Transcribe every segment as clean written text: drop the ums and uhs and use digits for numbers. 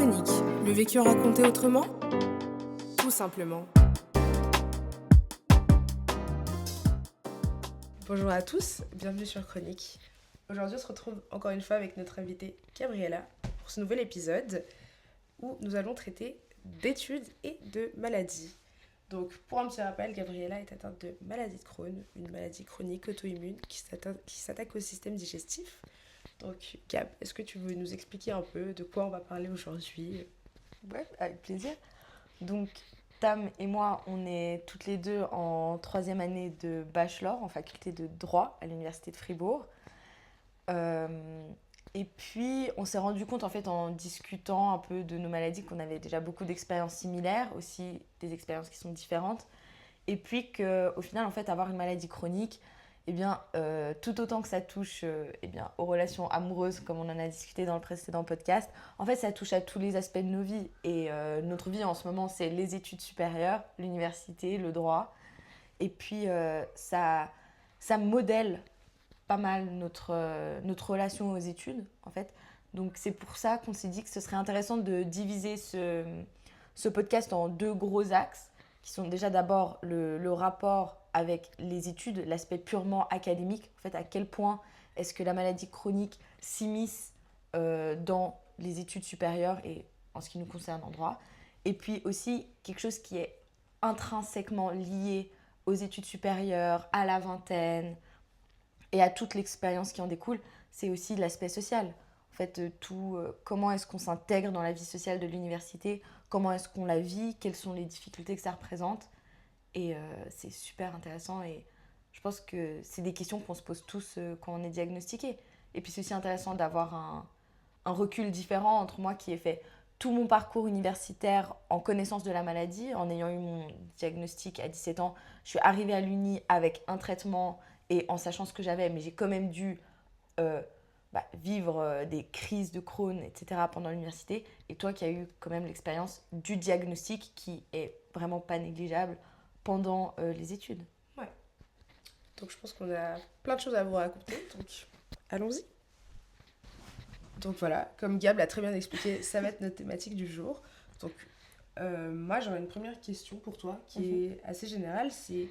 Chronique, le vécu raconté autrement? Tout simplement. Bonjour à tous, bienvenue sur Chronique. Aujourd'hui, on se retrouve encore une fois avec notre invitée Gabriella pour ce nouvel épisode où nous allons traiter d'études et de maladies. Donc, pour un petit rappel, Gabriella est atteinte de maladie de Crohn, une maladie chronique auto-immune qui s'attaque au système digestif. Donc, Gab, est-ce que tu veux nous expliquer un peu de quoi on va parler aujourd'hui? Ouais, avec plaisir. Donc, Tam et moi, on est toutes les deux en troisième année de bachelor en faculté de droit à l'université de Fribourg. Et puis, on s'est rendu compte, en fait, en discutant un peu de nos maladies, qu'on avait déjà beaucoup d'expériences similaires, aussi des expériences qui sont différentes. Et puis qu'au final, en fait, avoir une maladie chronique, eh bien, tout autant que ça touche aux relations amoureuses, comme on en a discuté dans le précédent podcast, en fait, ça touche à tous les aspects de nos vies. Et notre vie en ce moment, c'est les études supérieures, l'université, le droit. Et puis, ça modèle pas mal notre relation aux études, en fait. Donc, c'est pour ça qu'on s'est dit que ce serait intéressant de diviser ce podcast en deux gros axes, qui sont déjà d'abord le rapport avec les études, l'aspect purement académique, en fait, à quel point est-ce que la maladie chronique s'immisce dans les études supérieures et en ce qui nous concerne en droit. Et puis aussi quelque chose qui est intrinsèquement lié aux études supérieures, à la vingtaine et à toute l'expérience qui en découle, c'est aussi l'aspect social. En fait, comment est-ce qu'on s'intègre dans la vie sociale de l'université, comment est-ce qu'on la vit, quelles sont les difficultés que ça représente. Et c'est super intéressant et je pense que c'est des questions qu'on se pose tous quand on est diagnostiqué. Et puis c'est aussi intéressant d'avoir un recul différent entre moi qui ai fait tout mon parcours universitaire en connaissance de la maladie, en ayant eu mon diagnostic à 17 ans. Je suis arrivée à l'uni avec un traitement et en sachant ce que j'avais, mais j'ai quand même dû euh, vivre des crises de Crohn, etc. pendant l'université. Et toi qui as eu quand même l'expérience du diagnostic qui est vraiment pas négligeable pendant les études. Ouais. Donc, je pense qu'on a plein de choses à vous raconter. Donc, allons-y. Donc voilà, comme Gab l'a très bien expliqué, ça va être notre thématique du jour. Donc, moi, j'aurais une première question pour toi qui est assez générale. C'est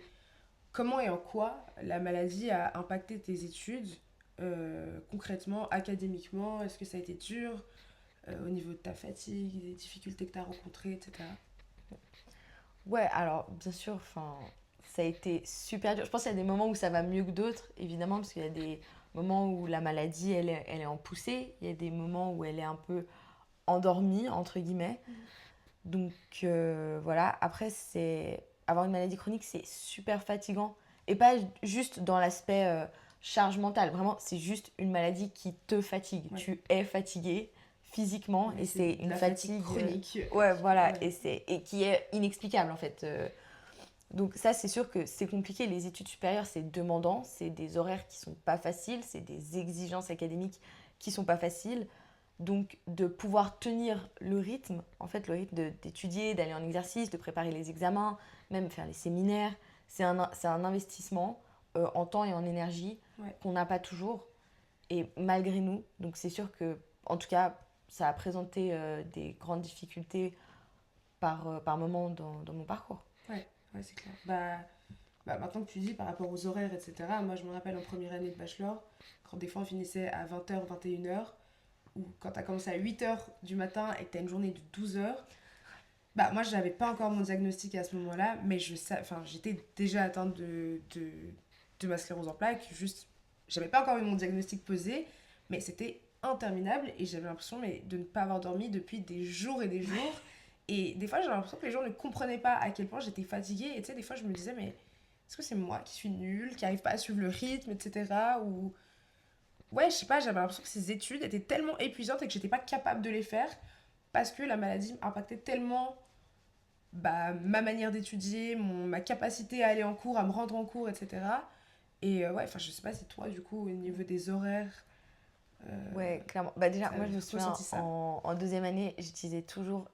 comment et en quoi la maladie a impacté tes études concrètement, académiquement? Est-ce que ça a été dur au niveau de ta fatigue, des difficultés que tu as rencontrées, etc. Ouais, alors bien sûr, ça a été super dur. Je pense qu'il y a des moments où ça va mieux que d'autres, évidemment, parce qu'il y a des moments où la maladie, elle est en poussée. Il y a des moments où elle est un peu endormie, entre guillemets. Donc voilà, après, avoir une maladie chronique, c'est super fatigant. Et pas juste dans l'aspect charge mentale. Vraiment, c'est juste une maladie qui te fatigue. Ouais. Tu es fatigué physiquement Mais et c'est une la fatigue chronique. ouais, voilà, Ouais. et qui est inexplicable en fait. Donc ça, c'est sûr que c'est compliqué. Les études supérieures, c'est demandant. C'est des horaires qui sont pas faciles. C'est des exigences académiques qui sont pas faciles. Donc, de pouvoir tenir le rythme, en fait, le rythme d'étudier, d'aller en exercice, de préparer les examens, même faire les séminaires, c'est un investissement en temps et en énergie qu'on n'a pas toujours, et malgré nous. Donc, c'est sûr que, en tout cas, ça a présenté des grandes difficultés par moment dans mon parcours. Ouais, c'est clair. Maintenant que tu dis par rapport aux horaires, etc., moi je me rappelle en première année de bachelor, quand des fois on finissait à 20h, 21h, ou quand t'as commencé à 8h du matin et que t'as une journée de 12h, moi j'avais pas encore mon diagnostic à ce moment-là, mais j'étais déjà atteinte de ma sclérose en plaques, juste j'avais pas encore eu mon diagnostic posé, mais c'était interminable et j'avais l'impression de ne pas avoir dormi depuis des jours et des jours. Et des fois, j'ai l'impression que les gens ne comprenaient pas à quel point j'étais fatiguée. Et tu sais, des fois, je me disais, mais est-ce que c'est moi qui suis nulle, qui n'arrive pas à suivre le rythme, etc. Ou... Ouais, je sais pas, j'avais l'impression que ces études étaient tellement épuisantes et que j'étais pas capable de les faire parce que la maladie impactait tellement ma manière d'étudier, ma capacité à aller en cours, à me rendre en cours, etc. Et je sais pas si toi, du coup, au niveau des horaires, Ouais, clairement. Déjà, moi, je me souviens, en deuxième année, j'ai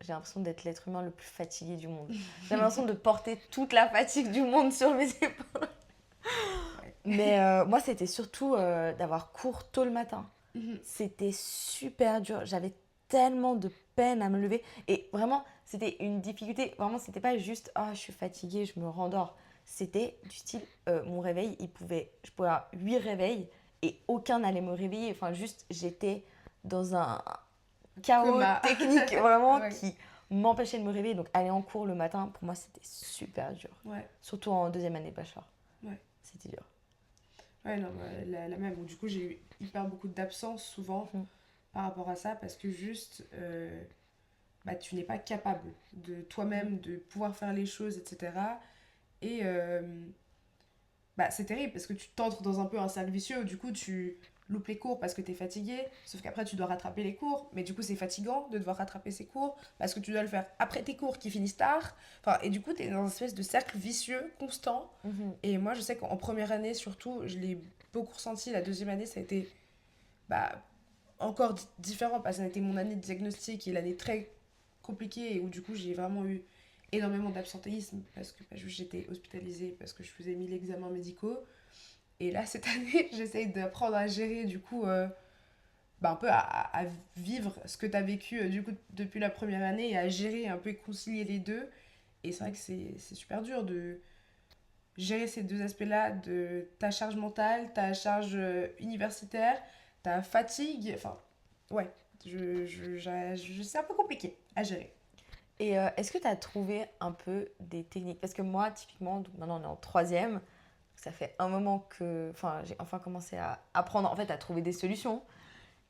l'impression d'être l'être humain le plus fatigué du monde. J'ai l'impression de porter toute la fatigue du monde sur mes épaules. Ouais. Mais moi, c'était surtout d'avoir cours tôt le matin. Mhm. C'était super dur. J'avais tellement de peine à me lever. Et vraiment, c'était une difficulté. Vraiment, c'était pas juste « Ah, je suis fatiguée, je me rendors ». C'était du style, mon réveil, je pouvais avoir 8 réveils et aucun n'allait me réveiller. Enfin, juste, j'étais dans un chaos Coma. technique vraiment Ouais. qui m'empêchait de me réveiller. Donc, aller en cours le matin, pour moi, c'était super dur. Ouais. Surtout en deuxième année de bachelor. Ouais. C'était dur. Ouais, non, la même. Donc, du coup, j'ai eu hyper beaucoup d'absence souvent par rapport à ça parce que juste, bah, tu n'es pas capable de toi-même de pouvoir faire les choses, etc. Et bah, c'est terrible parce que tu t'entres dans un peu un cercle vicieux où du coup, tu loupes les cours parce que tu es fatigué, sauf qu'après, tu dois rattraper les cours. Mais du coup, c'est fatigant de devoir rattraper ces cours parce que tu dois le faire après tes cours qui finissent tard. Enfin, et du coup, tu es dans une espèce de cercle vicieux constant. Et moi, je sais qu'en première année, surtout, je l'ai beaucoup ressenti. La deuxième année, ça a été bah, encore différent parce que ça a été mon année de diagnostic et l'année très compliquée et où du coup, j'ai vraiment eu énormément d'absentéisme parce que bah, j'étais hospitalisée parce que je faisais 1000 examens médicaux. Et là, cette année, j'essaye d'apprendre à gérer du coup bah, un peu à vivre ce que tu as vécu du coup depuis la première année et à gérer un peu et concilier les deux. Et c'est vrai que c'est super dur de gérer ces deux aspects-là de ta charge mentale, ta charge universitaire, ta fatigue. Enfin, ouais, c'est un peu compliqué à gérer. Et est-ce que tu as trouvé un peu des techniques? Parce que moi, typiquement, donc maintenant on est en troisième, ça fait un moment que j'ai enfin commencé à apprendre en fait, à trouver des solutions.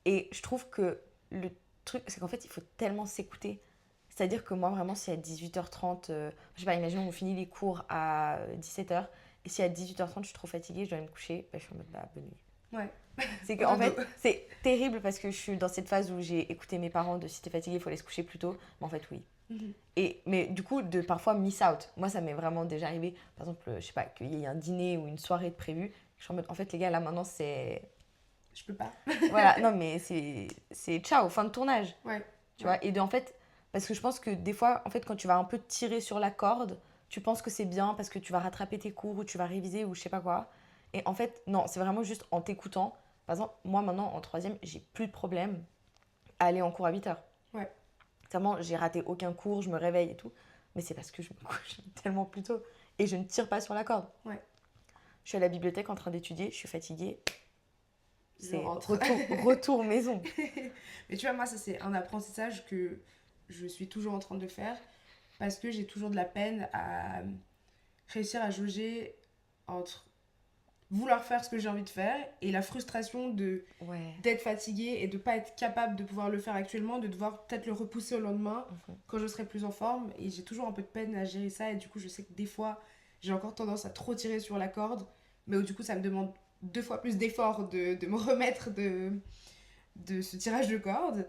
Et je trouve que le truc, c'est qu'en fait, il faut tellement s'écouter. C'est-à-dire que moi, vraiment, si à 18h30, je sais pas, imaginons qu'on finit les cours à 17h, et si à 18h30, je suis trop fatiguée, je dois aller me coucher, bah, je suis en mode bah, bonne nuit. Ouais. C'est qu'en fait, c'est terrible parce que je suis dans cette phase où j'ai écouté mes parents de si t'es fatigué, il faut aller se coucher plus tôt. Mais en fait, oui. Mais du coup, de parfois miss out. Moi, ça m'est vraiment déjà arrivé. Par exemple, je sais pas, qu'il y ait un dîner ou une soirée de prévu. Je suis en mode, en fait, les gars, là maintenant, c'est. Je peux pas. Voilà, non, mais c'est ciao, fin de tournage. Ouais. Tu vois, et en fait, parce que je pense que des fois, en fait, quand tu vas un peu tirer sur la corde, tu penses que c'est bien parce que tu vas rattraper tes cours ou tu vas réviser ou je sais pas quoi. Et en fait, non, c'est vraiment juste en t'écoutant. Par exemple, moi maintenant, en troisième, j'ai plus de problème à aller en cours à 8h. Ouais. Vraiment, j'ai raté aucun cours, je me réveille et tout. Mais c'est parce que je me couche tellement plus tôt. Et je ne tire pas sur la corde. Ouais. Je suis à la bibliothèque en train d'étudier, je suis fatiguée. C'est rentre. retour maison. Mais tu vois, moi, ça, c'est un apprentissage que je suis toujours en train de faire parce que j'ai toujours de la peine à réussir à jauger entre vouloir faire ce que j'ai envie de faire et la frustration d'être fatiguée et de pas être capable de pouvoir le faire actuellement, de devoir peut-être le repousser au lendemain quand je serai plus en forme. Et j'ai toujours un peu de peine à gérer ça et du coup, je sais que des fois, j'ai encore tendance à trop tirer sur la corde, mais du coup, ça me demande 2 fois plus d'efforts de me remettre de ce tirage de corde.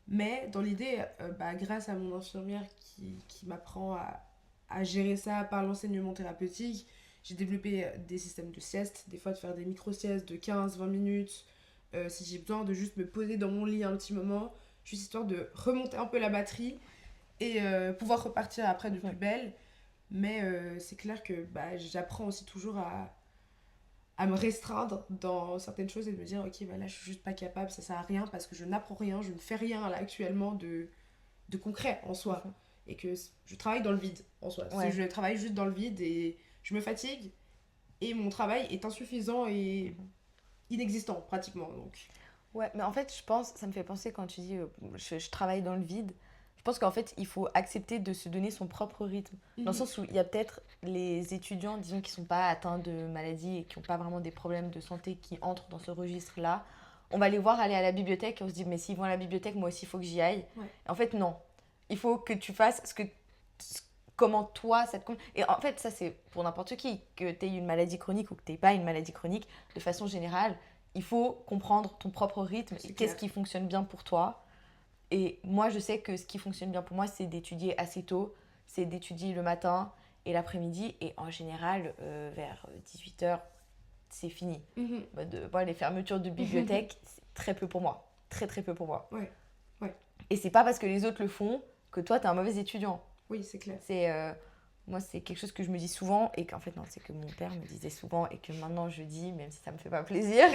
Mais dans l'idée, bah, grâce à mon infirmière qui m'apprend à gérer ça par l'enseignement thérapeutique, j'ai développé des systèmes de sieste, des fois de faire des micro-siestes de 15-20 minutes, si j'ai besoin de juste me poser dans mon lit un petit moment, juste histoire de remonter un peu la batterie et pouvoir repartir après de plus belle. Mais c'est clair que bah, j'apprends aussi toujours à me restreindre dans certaines choses et de me dire ok bah là je suis juste pas capable, ça sert à rien parce que je n'apprends rien, je ne fais rien là actuellement de concret en soi et que je travaille dans le vide en soi. Je travaille juste dans le vide et je me fatigue et mon travail est insuffisant et inexistant pratiquement donc. Ouais, mais en fait je pense, ça me fait penser quand tu dis je travaille dans le vide. Je pense qu'en fait, il faut accepter de se donner son propre rythme. Dans le sens où il y a peut-être les étudiants, disons, qui ne sont pas atteints de maladies et qui n'ont pas vraiment des problèmes de santé qui entrent dans ce registre-là. On va les voir aller à la bibliothèque et on se dit, mais s'ils vont à la bibliothèque, moi aussi, il faut que j'y aille. Ouais. En fait, non. Il faut que tu fasses comment toi, ça te convient. Et en fait, ça, c'est pour n'importe qui. Que tu aies une maladie chronique ou que tu n'aies pas une maladie chronique, de façon générale, il faut comprendre ton propre rythme et qu'est-ce qui fonctionne bien pour toi. Et moi, je sais que ce qui fonctionne bien pour moi, c'est d'étudier assez tôt, c'est d'étudier le matin et l'après-midi. Et en général, vers 18h, c'est fini. Moi, les fermetures de bibliothèque, c'est très peu pour moi. Très, très peu pour moi. Ouais. Et c'est pas parce que les autres le font que toi, t'es un mauvais étudiant. Oui, c'est clair. Moi, c'est quelque chose que je me dis souvent et qu'en fait, non, c'est que mon père me disait souvent et que maintenant je dis, même si ça me fait pas plaisir,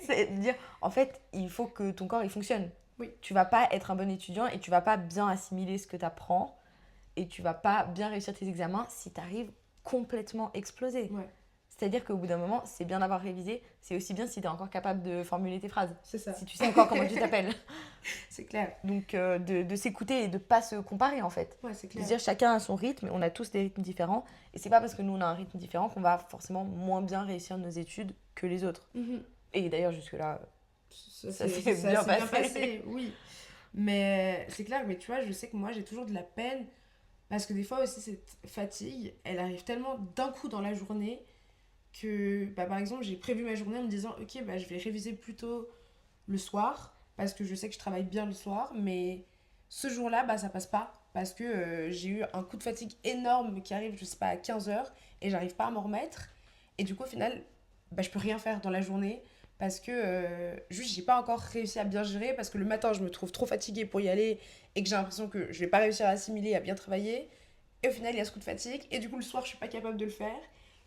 c'est de dire, en fait, il faut que ton corps, il fonctionne. Oui. Tu vas pas être un bon étudiant et tu vas pas bien assimiler ce que tu apprends et tu vas pas bien réussir tes examens si tu arrives complètement explosé. Ouais. C'est-à-dire qu'au bout d'un moment, c'est bien d'avoir révisé, c'est aussi bien si tu es encore capable de formuler tes phrases. C'est ça. Si tu sais encore comment tu t'appelles. C'est clair. Donc de s'écouter et de pas se comparer en fait. Ouais, c'est De clair. dire chacun a son rythme, on a tous des rythmes différents et c'est pas parce que nous on a un rythme différent qu'on va forcément moins bien réussir nos études que les autres. Et d'ailleurs jusque-là, ça s'est bien passé. Oui. Mais c'est clair, mais tu vois, je sais que moi j'ai toujours de la peine parce que des fois aussi cette fatigue, elle arrive tellement d'un coup dans la journée que, bah, par exemple, j'ai prévu ma journée en me disant ok, bah, je vais réviser plutôt le soir parce que je sais que je travaille bien le soir, mais ce jour-là, bah, ça passe pas parce que j'ai eu un coup de fatigue énorme qui arrive, je sais pas, à 15 h et j'arrive pas à m'en remettre. Et du coup, au final, bah, je peux rien faire dans la journée parce que juste j'ai pas encore réussi à bien gérer parce que le matin, je me trouve trop fatiguée pour y aller et que j'ai l'impression que je vais pas réussir à assimiler, à bien travailler. Et au final, il y a ce coup de fatigue et du coup, le soir, je suis pas capable de le faire.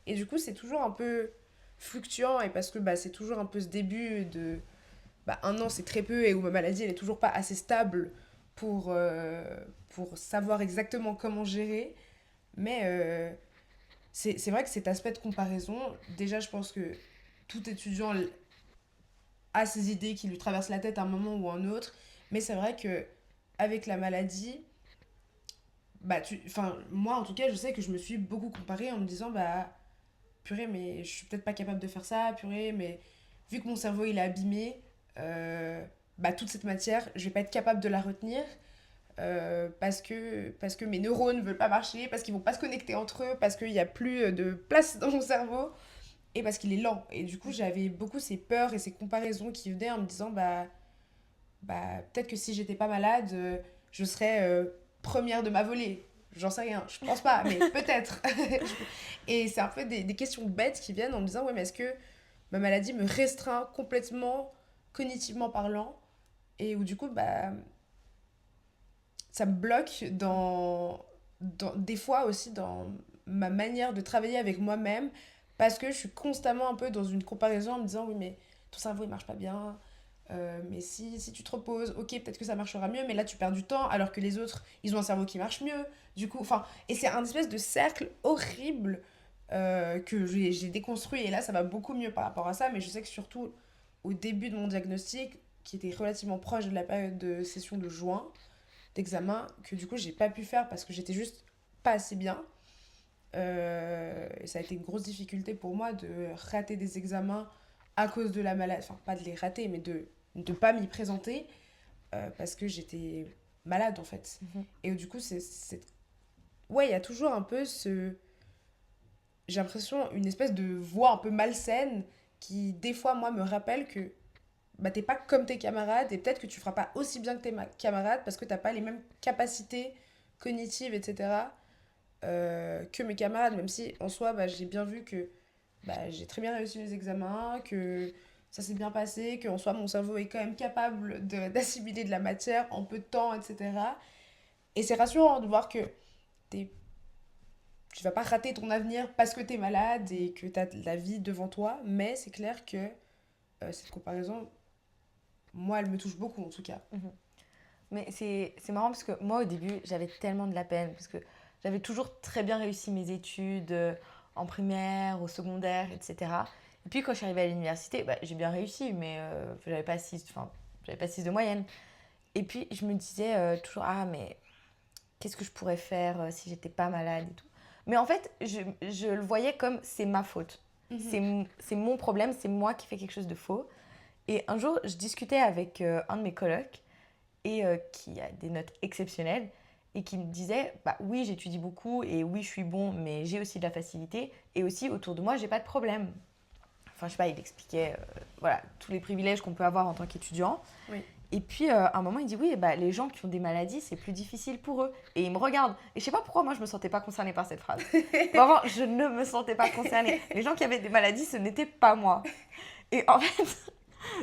Et du coup, c'est toujours un peu fluctuant et parce que bah, c'est toujours un peu ce début de bah, un an c'est très peu et où ma maladie elle est toujours pas assez stable pour savoir exactement comment gérer. Mais c'est vrai que cet aspect de comparaison, déjà je pense que tout étudiant a ses idées qui lui traversent la tête à un moment ou à un autre. Mais c'est vrai que avec la maladie, bah, moi en tout cas je sais que je me suis beaucoup comparée en me disant bah purée mais je suis peut-être pas capable de faire ça, purée mais vu que mon cerveau il est abîmé, euh, bah, toute cette matière, je vais pas être capable de la retenir parce que mes neurones veulent pas marcher, parce qu'ils vont pas se connecter entre eux, parce qu'il y a plus de place dans mon cerveau et parce qu'il est lent. Et du coup, j'avais beaucoup ces peurs et ces comparaisons qui venaient en me disant bah peut-être que si j'étais pas malade, je serais première de ma volée. J'en sais rien, je pense pas, mais peut-être. Et c'est un peu des questions bêtes qui viennent en me disant ouais, mais est-ce que ma maladie me restreint complètement cognitivement parlant et où du coup bah ça me bloque des fois aussi dans ma manière de travailler avec moi-même parce que je suis constamment un peu dans une comparaison en me disant oui mais ton cerveau il marche pas bien, mais si tu te reposes, ok peut-être que ça marchera mieux mais là tu perds du temps alors que les autres ils ont un cerveau qui marche mieux du coup enfin et c'est un espèce de cercle horrible que j'ai déconstruit et là ça va beaucoup mieux par rapport à ça mais je sais que surtout au début de mon diagnostic qui était relativement proche de la période de session de juin d'examen que du coup j'ai pas pu faire parce que j'étais juste pas assez bien. Et ça a été une grosse difficulté pour moi de rater des examens à cause de la maladie, enfin pas de les rater mais de ne pas m'y présenter parce que j'étais malade en fait. Et du coup ouais il y a toujours un peu j'ai l'impression une espèce de voix un peu malsaine qui des fois moi me rappelle que bah, t'es pas comme tes camarades et peut-être que tu feras pas aussi bien que tes camarades parce que t'as pas les mêmes capacités cognitives, etc. Que mes camarades, même si en soi, bah, j'ai bien vu que bah, j'ai très bien réussi mes examens, que ça s'est bien passé, que en soi, mon cerveau est quand même capable d'assimiler de la matière en peu de temps, etc. Et c'est rassurant de voir que t'es, tu vas pas rater ton avenir parce que t'es malade et que t'as la vie devant toi, mais c'est clair que cette comparaison moi, elle me touche beaucoup en tout cas. Mais c'est marrant parce que moi, au début, j'avais tellement de la peine parce que j'avais toujours très bien réussi mes études en primaire, au secondaire, etc. Et puis, quand je suis arrivée à l'université, bah, j'ai bien réussi, mais j'avais pas 6 de moyenne. Et puis, je me disais toujours, ah, mais qu'est-ce que je pourrais faire si j'étais pas malade et tout. Mais en fait, je le voyais comme c'est ma faute. C'est mon problème, c'est moi qui fais quelque chose de faux. Et un jour, je discutais avec un de mes colocs et qui a des notes exceptionnelles et qui me disait bah oui j'étudie beaucoup et oui je suis bon mais j'ai aussi de la facilité et aussi autour de moi j'ai pas de problème. Enfin je sais pas, il expliquait voilà tous les privilèges qu'on peut avoir en tant qu'étudiant. Oui. Et puis à un moment il dit oui bah les gens qui ont des maladies c'est plus difficile pour eux et il me regarde et je sais pas pourquoi moi je me sentais pas concernée par cette phrase. Vraiment je ne me sentais pas concernée. Les gens qui avaient des maladies ce n'était pas moi. Et en fait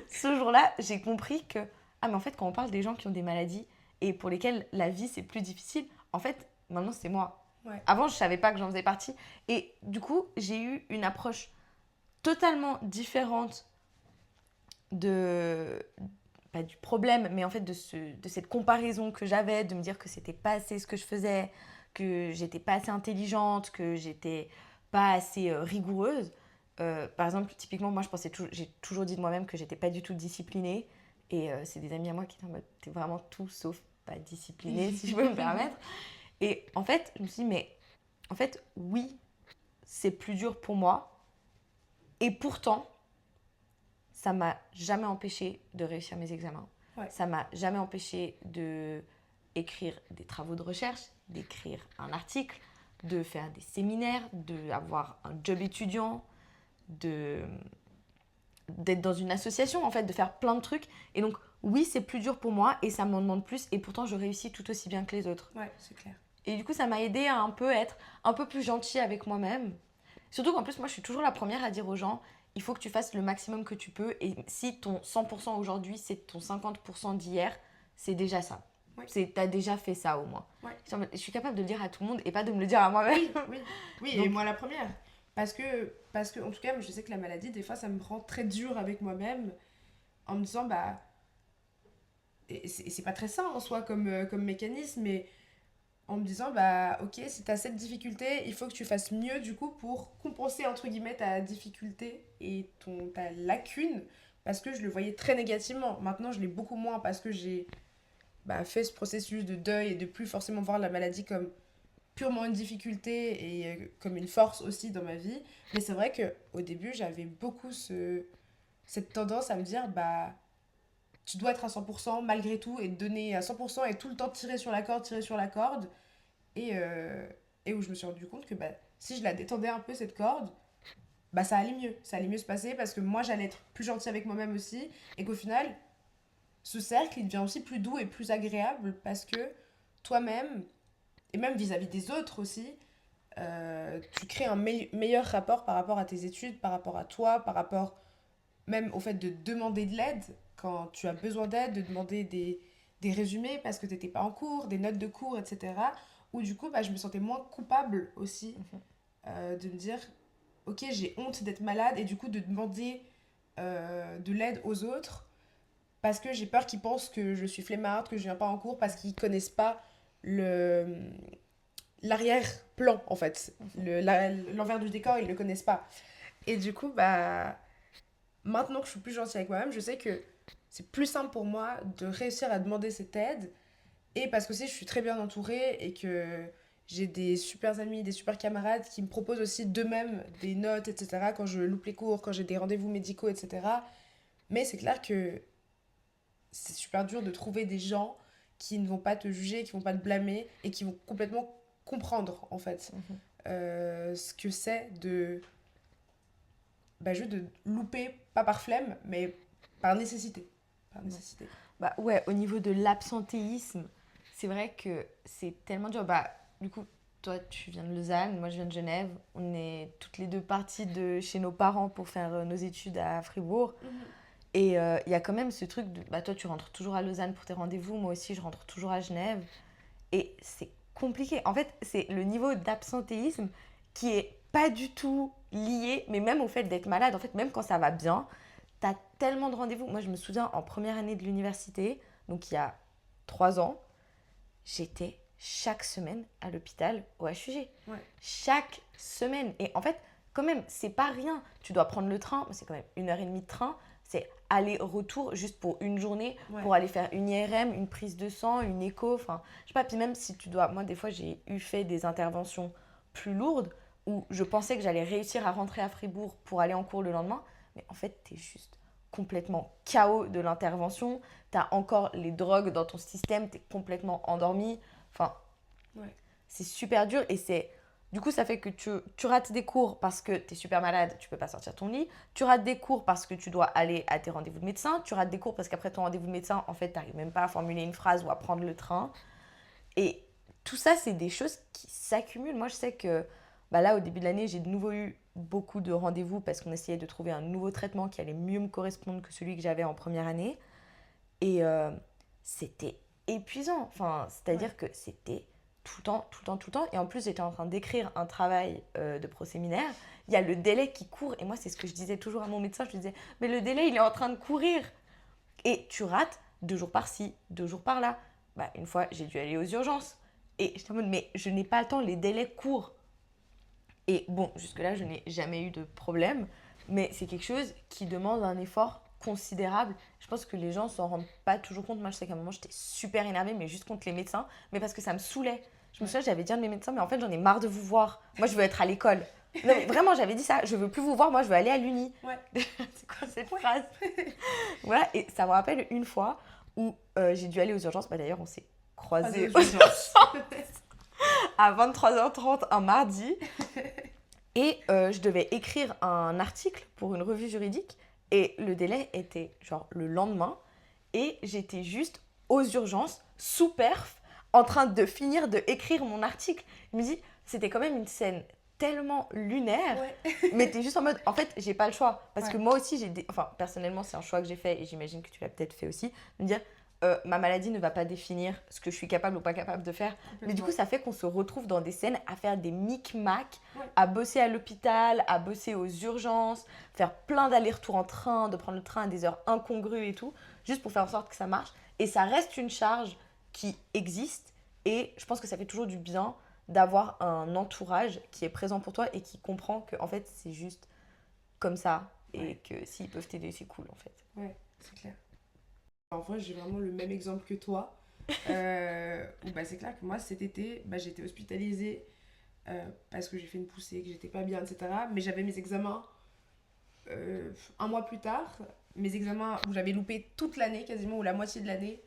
ce jour-là j'ai compris que ah mais en fait quand on parle des gens qui ont des maladies et pour lesquels la vie c'est plus difficile, en fait maintenant c'est moi. Ouais. Avant je savais pas que j'en faisais partie et du coup j'ai eu une approche totalement différente de pas du problème, mais en fait de cette comparaison que j'avais, de me dire que c'était pas assez ce que je faisais, que j'étais pas assez intelligente, que j'étais pas assez rigoureuse. Par exemple, typiquement, moi, j'ai toujours dit de moi-même que j'étais pas du tout disciplinée. Et c'est des amis à moi qui étaient en mode, t'es vraiment tout sauf pas disciplinée, si je peux me permettre. Et en fait, je me suis dit, mais en fait, oui, c'est plus dur pour moi. Et pourtant, ça m'a jamais empêché de réussir mes examens. Ouais. Ça m'a jamais empêché de écrire des travaux de recherche, d'écrire un article, de faire des séminaires, d'avoir un job étudiant, d'être dans une association, en fait, de faire plein de trucs. Et donc, oui, c'est plus dur pour moi et ça m'en demande plus. Et pourtant, je réussis tout aussi bien que les autres. Ouais, c'est clair. Et du coup, ça m'a aidé à un peu être un peu plus gentille avec moi-même. Surtout qu'en plus, moi, je suis toujours la première à dire aux gens, il faut que tu fasses le maximum que tu peux. Et si ton 100% aujourd'hui, c'est ton 50% d'hier, c'est déjà ça. Oui. T'as déjà fait ça au moins. Ouais. Je suis capable de le dire à tout le monde et pas de me le dire à moi-même. Oui, Donc, et moi la première. Parce que, en tout cas, je sais que la maladie, des fois, ça me rend très dur avec moi-même en me disant, bah. Et c'est pas très sain en soi comme mécanisme, mais en me disant, bah, ok, si t'as cette difficulté, il faut que tu fasses mieux du coup pour compenser entre guillemets ta difficulté et ta lacune, parce que je le voyais très négativement. Maintenant, je l'ai beaucoup moins parce que j'ai fait ce processus de deuil et de plus forcément voir la maladie comme purement une difficulté et comme une force aussi dans ma vie. Mais c'est vrai qu'au début, j'avais beaucoup cette tendance à me dire, bah, tu dois être à 100% malgré tout et te donner à 100% et tout le temps tirer sur la corde. Et où je me suis rendu compte que bah, si je la détendais un peu, cette corde, bah, ça allait mieux. Ça allait mieux se passer parce que moi, j'allais être plus gentille avec moi-même aussi. Et qu'au final, ce cercle, il devient aussi plus doux et plus agréable parce que toi-même, et même vis-à-vis des autres aussi, tu crées un meilleur rapport par rapport à tes études, par rapport à toi, par rapport même au fait de demander de l'aide quand tu as besoin d'aide, de demander des résumés parce que tu n'étais pas en cours, des notes de cours, etc. Où du coup, bah, je me sentais moins coupable aussi de me dire, ok, j'ai honte d'être malade et du coup de demander de l'aide aux autres parce que j'ai peur qu'ils pensent que je suis flemmarde, que je viens pas en cours parce qu'ils connaissent pas l'arrière-plan en fait. L'envers du décor, ils le connaissent pas. Et du coup, bah, maintenant que je suis plus gentille avec moi-même, je sais que c'est plus simple pour moi de réussir à demander cette aide. Et parce que aussi, je suis très bien entourée et que j'ai des super amis, des super camarades qui me proposent aussi d'eux-mêmes des notes, etc. quand je loupe les cours, quand j'ai des rendez-vous médicaux, etc. Mais c'est clair que c'est super dur de trouver des gens qui ne vont pas te juger, qui vont pas te blâmer et qui vont complètement comprendre, en fait, ce que c'est juste de louper, pas par flemme, mais par nécessité. Par nécessité. Bah ouais, au niveau de l'absentéisme, c'est vrai que c'est tellement dur. Bah, du coup, toi, tu viens de Lausanne, moi, je viens de Genève. On est toutes les deux parties de chez nos parents pour faire nos études à Fribourg. Et il y a quand même ce truc de... Bah, toi, tu rentres toujours à Lausanne pour tes rendez-vous. Moi aussi, je rentre toujours à Genève. Et c'est compliqué. En fait, c'est le niveau d'absentéisme qui est pas du tout lié, mais même au fait d'être malade. En fait, même quand ça va bien, t'as tellement de rendez-vous. Moi, je me souviens, en première année de l'université, donc il y a 3 ans, j'étais chaque semaine à l'hôpital au HUG. Ouais. Chaque semaine. Et en fait, quand même, c'est pas rien. Tu dois prendre le train, c'est quand même 1h30 de train. C'est aller-retour juste pour une journée, pour aller faire une IRM, une prise de sang, une écho. Enfin, je sais pas, puis même si tu dois... Moi, des fois, j'ai fait des interventions plus lourdes où je pensais que j'allais réussir à rentrer à Fribourg pour aller en cours le lendemain. Mais en fait, t'es juste complètement KO de l'intervention. T'as encore les drogues dans ton système, t'es complètement endormi. Enfin, c'est super dur et c'est... Du coup, ça fait que tu rates des cours parce que tu es super malade, tu peux pas sortir de ton lit. Tu rates des cours parce que tu dois aller à tes rendez-vous de médecin. Tu rates des cours parce qu'après ton rendez-vous de médecin, en fait, tu n'arrives même pas à formuler une phrase ou à prendre le train. Et tout ça, c'est des choses qui s'accumulent. Moi, je sais que là, au début de l'année, j'ai de nouveau eu beaucoup de rendez-vous parce qu'on essayait de trouver un nouveau traitement qui allait mieux me correspondre que celui que j'avais en première année. Et c'était épuisant. Enfin, c'est-à-dire que c'était... tout le temps. Et en plus, j'étais en train d'écrire un travail de proséminaire. Il y a le délai qui court. Et moi, c'est ce que je disais toujours à mon médecin. Je lui disais, mais le délai, il est en train de courir. Et tu rates 2 jours par-ci, 2 jours par-là. Bah, une fois, j'ai dû aller aux urgences. Et j'étais en mode, mais je n'ai pas le temps, les délais courts. Et bon, jusque-là, je n'ai jamais eu de problème, mais c'est quelque chose qui demande un effort considérable. Je pense que les gens s'en rendent pas toujours compte. Moi, je sais qu'à un moment, j'étais super énervée, mais juste contre les médecins, mais parce que ça me saoulait. Je me souviens, j'avais dit à un de mes médecins, mais en fait, j'en ai marre de vous voir. Moi, je veux être à l'école. Non, mais vraiment, j'avais dit ça. Je veux plus vous voir, moi, je veux aller à l'uni. Ouais. C'est quoi cette phrase? Voilà, et ça me rappelle une fois où j'ai dû aller aux urgences. Bah, d'ailleurs, on s'est croisés aux urgences à 23h30 un mardi. Et je devais écrire un article pour une revue juridique. Et le délai était genre le lendemain. Et j'étais juste aux urgences, sous perf, en train de finir d'écrire mon article. Je me dis, c'était quand même une scène tellement lunaire. Ouais. Mais t'es juste en mode, en fait, j'ai pas le choix. Parce Ouais. que moi aussi, enfin, personnellement, c'est un choix que j'ai fait. Et j'imagine que tu l'as peut-être fait aussi. De me dire, ma maladie ne va pas définir ce que je suis capable ou pas capable de faire. Mais du coup, ça fait qu'on se retrouve dans des scènes à faire des micmacs, Ouais. à bosser à l'hôpital, à bosser aux urgences, faire plein d'allers-retours en train, de prendre le train à des heures incongrues et tout, juste pour faire en sorte que ça marche. Et ça reste une charge qui existe. Et je pense que ça fait toujours du bien d'avoir un entourage qui est présent pour toi et qui comprend que en fait, c'est juste comme ça. Et Ouais. que s'ils peuvent t'aider, c'est cool en fait. Ouais, c'est clair. En vrai, j'ai vraiment le même exemple que toi. Où bah, c'est clair que moi, cet été, bah, j'étais hospitalisée parce que j'ai fait une poussée, que j'étais pas bien, etc. Mais j'avais mes examens un mois plus tard. Mes examens où j'avais loupé toute l'année, quasiment, ou la moitié de l'année,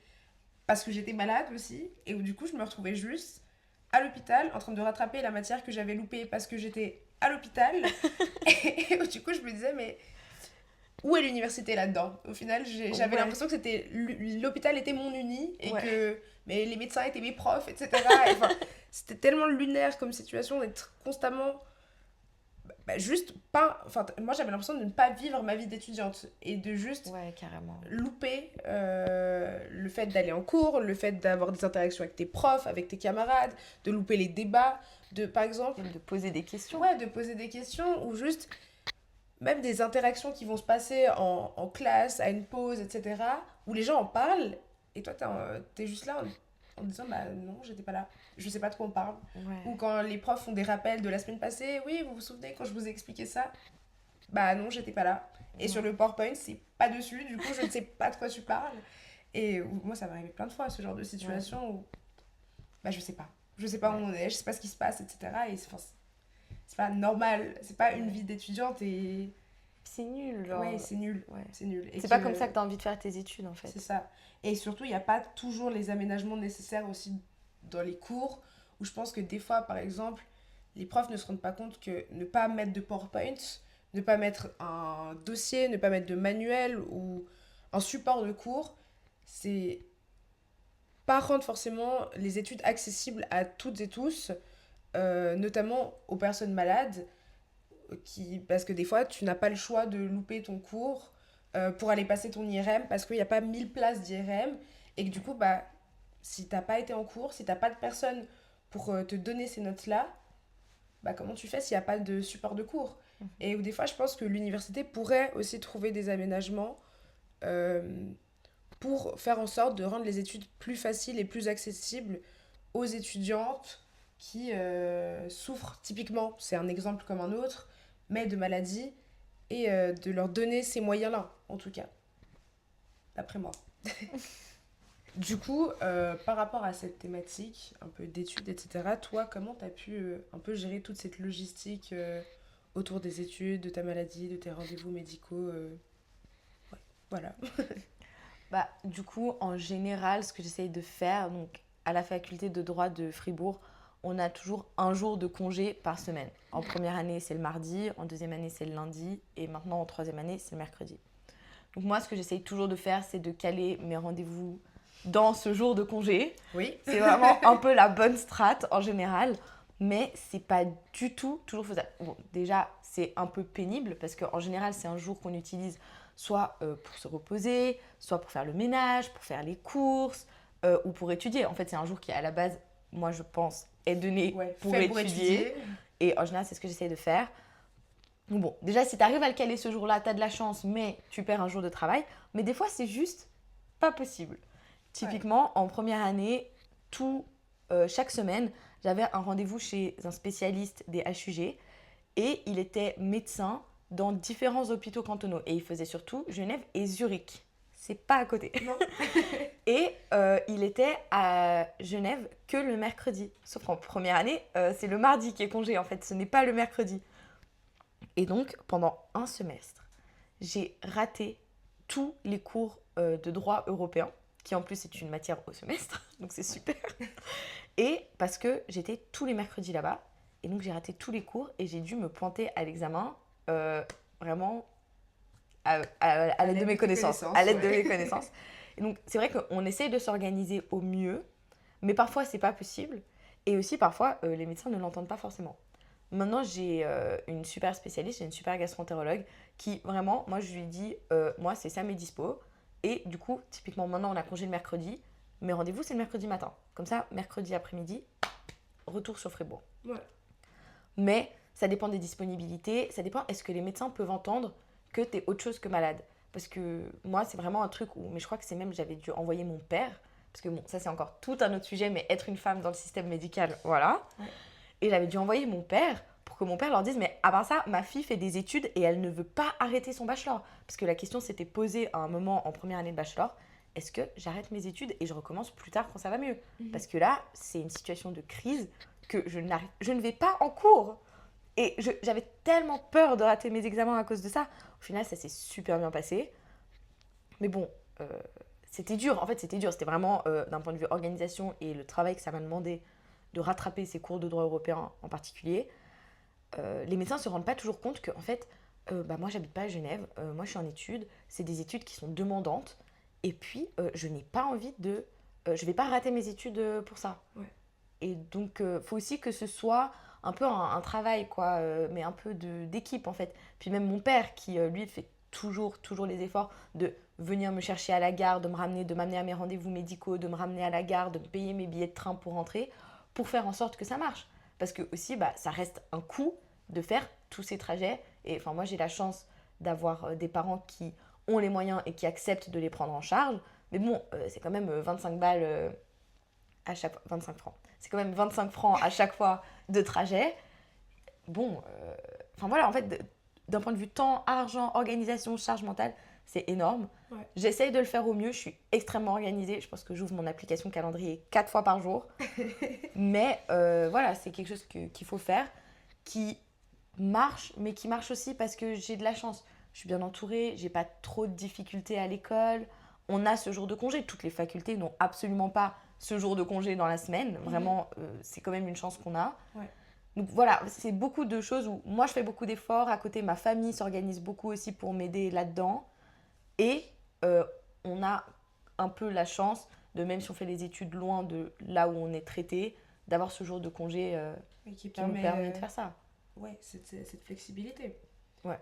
parce que j'étais malade aussi. Et où du coup, je me retrouvais juste à l'hôpital en train de rattraper la matière que j'avais loupée parce que j'étais à l'hôpital. Et où, du coup, je me disais, mais où est l'université là-dedans? Au final, j'avais Ouais. l'impression que c'était l'hôpital était mon uni et Ouais. que mais les médecins étaient mes profs, etc. Et enfin, c'était tellement lunaire comme situation d'être constamment juste pas. Enfin, moi j'avais l'impression de ne pas vivre ma vie d'étudiante et de juste Ouais, carrément. louper le fait d'aller en cours, le fait d'avoir des interactions avec tes profs, avec tes camarades, de louper les débats, de par exemple, Même de poser des questions. ouais, de poser des questions ou juste même des interactions qui vont se passer en classe, à une pause, etc., où les gens en parlent, et toi, t'es juste là en disant, bah non, j'étais pas là, je sais pas de quoi on parle. Ouais. Ou quand les profs font des rappels de la semaine passée, oui, vous vous souvenez quand je vous ai expliqué ça? Bah non, j'étais pas là. Et Ouais. sur le PowerPoint, c'est pas dessus, du coup, je ne sais pas de quoi tu parles. Et moi, ça m'est arrivé plein de fois, ce genre de situation où, bah je sais pas. Je sais pas où on est, je sais pas ce qui se passe, etc. Et c'est pas normal, c'est pas une vie d'étudiante et C'est nul, genre. ouais, c'est nul. Ouais. C'est nul. Et C'est pas comme ça que t'as envie de faire tes études en fait. c'est ça. Et surtout, il n'y a pas toujours les aménagements nécessaires aussi dans les cours, où je pense que des fois, par exemple, les profs ne se rendent pas compte que ne pas mettre de PowerPoint, ne pas mettre un dossier, ne pas mettre de manuel ou un support de cours, c'est pas rendre forcément les études accessibles à toutes et tous, notamment aux personnes malades, parce que des fois, tu n'as pas le choix de louper ton cours pour aller passer ton IRM parce qu'il n'y a pas 1000 places d'IRM et que du coup, bah, si t'as pas été en cours, si t'as pas de personne pour te donner ces notes-là, bah, comment tu fais s'il n'y a pas de support de cours? Et où des fois, je pense que l'université pourrait aussi trouver des aménagements euh, pour faire en sorte de rendre les études plus faciles et plus accessibles aux étudiantes qui souffrent typiquement, c'est un exemple comme un autre, mais de maladies, et de leur donner ces moyens-là, en tout cas, d'après moi. Du coup, par rapport à cette thématique, un peu d'études, etc., toi, comment t'as pu un peu gérer toute cette logistique autour des études, de ta maladie, de tes rendez-vous médicaux ouais, voilà. Bah, du coup, en général, ce que j'essaye de faire, donc à la faculté de droit de Fribourg, on a toujours un jour de congé par semaine. En première année, c'est le mardi, en deuxième année, c'est le lundi, et maintenant en troisième année, c'est le mercredi. Donc moi, ce que j'essaye toujours de faire, c'est de caler mes rendez-vous dans ce jour de congé. Oui. C'est vraiment un peu la bonne strate en général, mais c'est pas du tout toujours faisable. Bon, déjà, c'est un peu pénible parce qu'en général, c'est un jour qu'on utilise soit pour se reposer, soit pour faire le ménage, pour faire les courses ou pour étudier. En fait, c'est un jour qui, à la base, moi je pense, est donné Ouais, pour fait étudier. Et en général, c'est ce que j'essaye de faire. Donc bon, déjà, si tu arrives à le caler ce jour-là, tu as de la chance, mais tu perds un jour de travail. Mais des fois, c'est juste pas possible. Typiquement, en première année, chaque semaine, j'avais un rendez-vous chez un spécialiste des HUG et il était médecin dans différents hôpitaux cantonaux. Et il faisait surtout Genève et Zurich. C'est pas à côté. Non. Et il était à Genève que le mercredi. Sauf qu'en première année, c'est le mardi qui est congé en fait, ce n'est pas le mercredi. Et donc, pendant un semestre, j'ai raté tous les cours de droit européen, qui en plus est une matière au semestre, donc c'est super. Et parce que j'étais tous les mercredis là-bas, et donc j'ai raté tous les cours, et j'ai dû me pointer à l'examen vraiment à l'aide de mes connaissances. À l'aide de mes connaissances. Et donc c'est vrai qu'on essaye de s'organiser au mieux, mais parfois c'est pas possible, et aussi parfois les médecins ne l'entendent pas forcément. Maintenant, j'ai une super spécialiste, j'ai une super gastroentérologue qui, vraiment, moi, je lui dis, moi, c'est ça mes dispos. Et du coup, typiquement, maintenant, on a congé le mercredi. Mes rendez-vous, c'est le mercredi matin. Comme ça, mercredi après-midi, retour sur Fribourg. Ouais. Mais ça dépend des disponibilités. Ça dépend, est-ce que les médecins peuvent entendre que tu es autre chose que malade. Parce que moi, c'est vraiment un truc où... Mais je crois que c'est même, j'avais dû envoyer mon père. Parce que bon, ça, c'est encore tout un autre sujet. Mais être une femme dans le système médical, voilà. Ouais. Et j'avais dû envoyer mon père pour que mon père leur dise mais à part ça, ma fille fait des études et elle ne veut pas arrêter son bachelor. Parce que la question s'était posée à un moment en première année de bachelor, est-ce que j'arrête mes études et je recommence plus tard quand ça va mieux? Parce que là, c'est une situation de crise que je ne vais pas en cours. Et j'avais tellement peur de rater mes examens à cause de ça. Au final, ça s'est super bien passé. Mais bon, c'était dur. En fait, c'était dur. C'était vraiment d'un point de vue organisation et le travail que ça m'a demandé de rattraper ces cours de droit européen en particulier, les médecins ne se rendent pas toujours compte que, en fait, moi, j'habite pas à Genève, moi, je suis en études, c'est des études qui sont demandantes, et puis, je n'ai pas envie de... je vais pas rater mes études pour ça. Ouais. Et donc, faut aussi que ce soit un peu un travail, quoi, mais un peu d'équipe, en fait. Puis même mon père, qui, lui, fait toujours les efforts de venir me chercher à la gare, de m'amener à mes rendez-vous médicaux, de me ramener à la gare, de me payer mes billets de train pour rentrer, pour faire en sorte que ça marche. Parce que aussi, ça reste un coût de faire tous ces trajets. Et enfin, moi, j'ai la chance d'avoir des parents qui ont les moyens et qui acceptent de les prendre en charge. Mais bon, c'est quand même 25 balles à chaque fois. 25 francs. C'est quand même 25 francs à chaque fois de trajet. Bon, enfin voilà, en fait, d'un point de vue temps, argent, organisation, charge mentale, c'est énorme. Ouais. J'essaye de le faire au mieux. Je suis extrêmement organisée. Je pense que j'ouvre mon application calendrier 4 fois par jour. Mais voilà, c'est quelque chose qu'il faut faire, qui marche, mais qui marche aussi parce que j'ai de la chance. Je suis bien entourée, j'ai pas trop de difficultés à l'école. On a ce jour de congé. Toutes les facultés n'ont absolument pas ce jour de congé dans la semaine. Vraiment, c'est quand même une chance qu'on a. Ouais. Donc voilà, c'est beaucoup de choses où moi je fais beaucoup d'efforts. À côté, ma famille s'organise beaucoup aussi pour m'aider là-dedans. Et on a un peu la chance de, même si on fait les études loin de là où on est traité, d'avoir ce jour de congé qui nous permet de faire ça. Ouais, cette flexibilité. Ouais.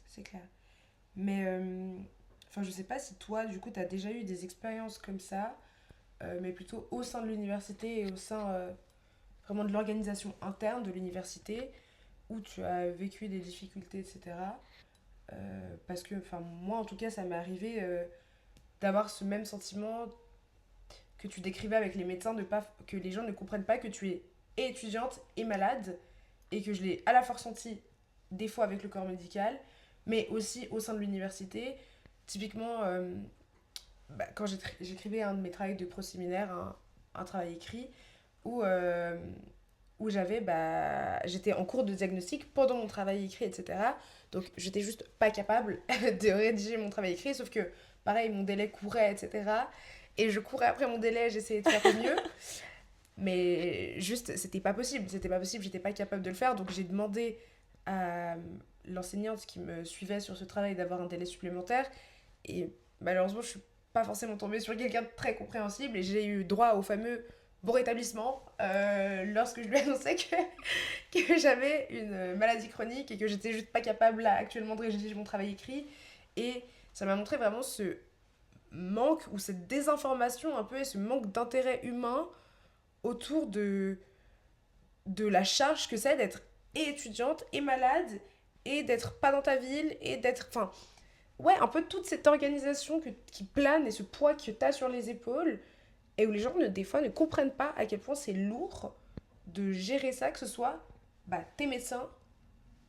C'est clair. Mais, je sais pas si toi, du coup, tu as déjà eu des expériences comme ça, mais plutôt au sein de l'université et au sein vraiment de l'organisation interne de l'université, où tu as vécu des difficultés, etc. Parce que, moi, en tout cas, ça m'est arrivé d'avoir ce même sentiment que tu décrivais avec les médecins, que les gens ne comprennent pas que tu es et étudiante et malade, et que je l'ai à la fois ressenti des fois avec le corps médical, mais aussi au sein de l'université. Typiquement, quand j'écrivais un de mes travaux de pro-séminaire, un travail écrit, où j'étais en cours de diagnostic pendant mon travail écrit, etc. Donc, j'étais juste pas capable de rédiger mon travail écrit, sauf que, pareil, mon délai courait, etc. Et je courais après mon délai, j'essayais de faire au mieux. Mais juste, c'était pas possible, j'étais pas capable de le faire. Donc, j'ai demandé à l'enseignante qui me suivait sur ce travail d'avoir un délai supplémentaire. Et malheureusement, je suis pas forcément tombée sur quelqu'un de très compréhensible. Et j'ai eu droit au fameux bon rétablissement lorsque je lui annonçais que j'avais une maladie chronique et que j'étais juste pas capable là, actuellement de rédiger mon travail écrit. Et ça m'a montré vraiment ce manque ou cette désinformation un peu et ce manque d'intérêt humain autour de la charge que c'est d'être et étudiante et malade et d'être pas dans ta ville et d'être... ouais, un peu toute cette organisation qui plane et ce poids que tu as sur les épaules et où les gens, des fois, ne comprennent pas à quel point c'est lourd de gérer ça, que ce soit tes médecins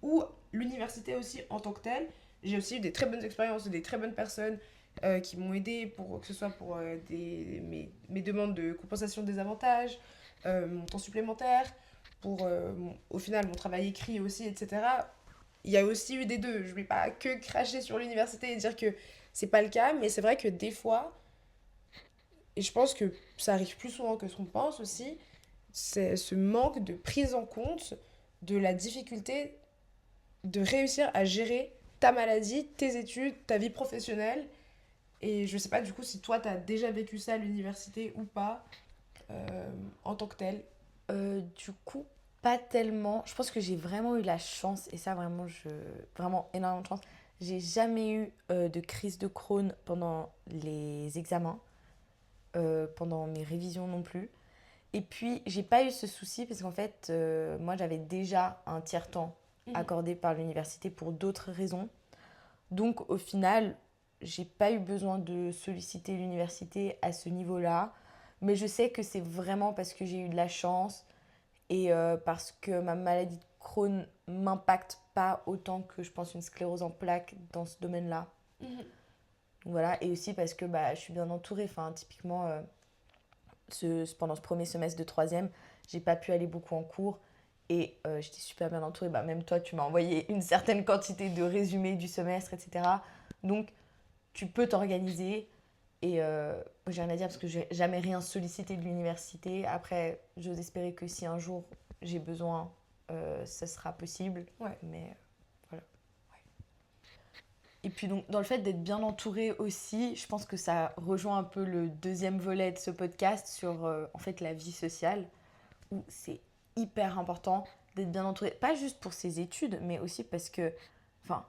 ou l'université aussi en tant que telle. J'ai aussi eu des très bonnes expériences, des très bonnes personnes qui m'ont aidé que ce soit pour mes demandes de compensation des avantages, mon temps supplémentaire, pour au final mon travail écrit aussi, etc. Il y a aussi eu des deux. Je ne vais pas que cracher sur l'université et dire que c'est pas le cas, mais c'est vrai que des fois, et je pense que ça arrive plus souvent que ce qu'on pense aussi, c'est ce manque de prise en compte de la difficulté de réussir à gérer ta maladie, tes études, ta vie professionnelle. Et je sais pas du coup si toi t'as déjà vécu ça à l'université ou pas, en tant que tel. Du coup, pas tellement. Je pense que j'ai vraiment eu la chance, et ça vraiment, vraiment énormément de chance. J'ai jamais eu de crise de Crohn pendant les examens, pendant mes révisions non plus. Et puis, j'ai pas eu ce souci parce qu'en fait, moi j'avais déjà un tiers-temps accordé par l'université pour d'autres raisons. Donc, au final, j'ai pas eu besoin de solliciter l'université à ce niveau-là. Mais je sais que c'est vraiment parce que j'ai eu de la chance et parce que ma maladie de Crohn m'impacte pas autant que je pense une sclérose en plaques dans ce domaine-là. Mhm. Donc voilà, et aussi parce que je suis bien entourée. Enfin, typiquement, pendant ce premier semestre de troisième, j'ai pas pu aller beaucoup en cours et j'étais super bien entourée. Même toi, tu m'as envoyé une certaine quantité de résumés du semestre, etc. Donc, tu peux t'organiser. Et j'ai rien à dire parce que j'ai jamais rien sollicité de l'université. Après, j'ose espérer que si un jour j'ai besoin, ce sera possible. Ouais. Mais voilà. Et puis donc, dans le fait d'être bien entouré aussi, je pense que ça rejoint un peu le deuxième volet de ce podcast sur en fait la vie sociale, où c'est hyper important d'être bien entouré. Pas juste pour ses études, mais aussi parce que, enfin,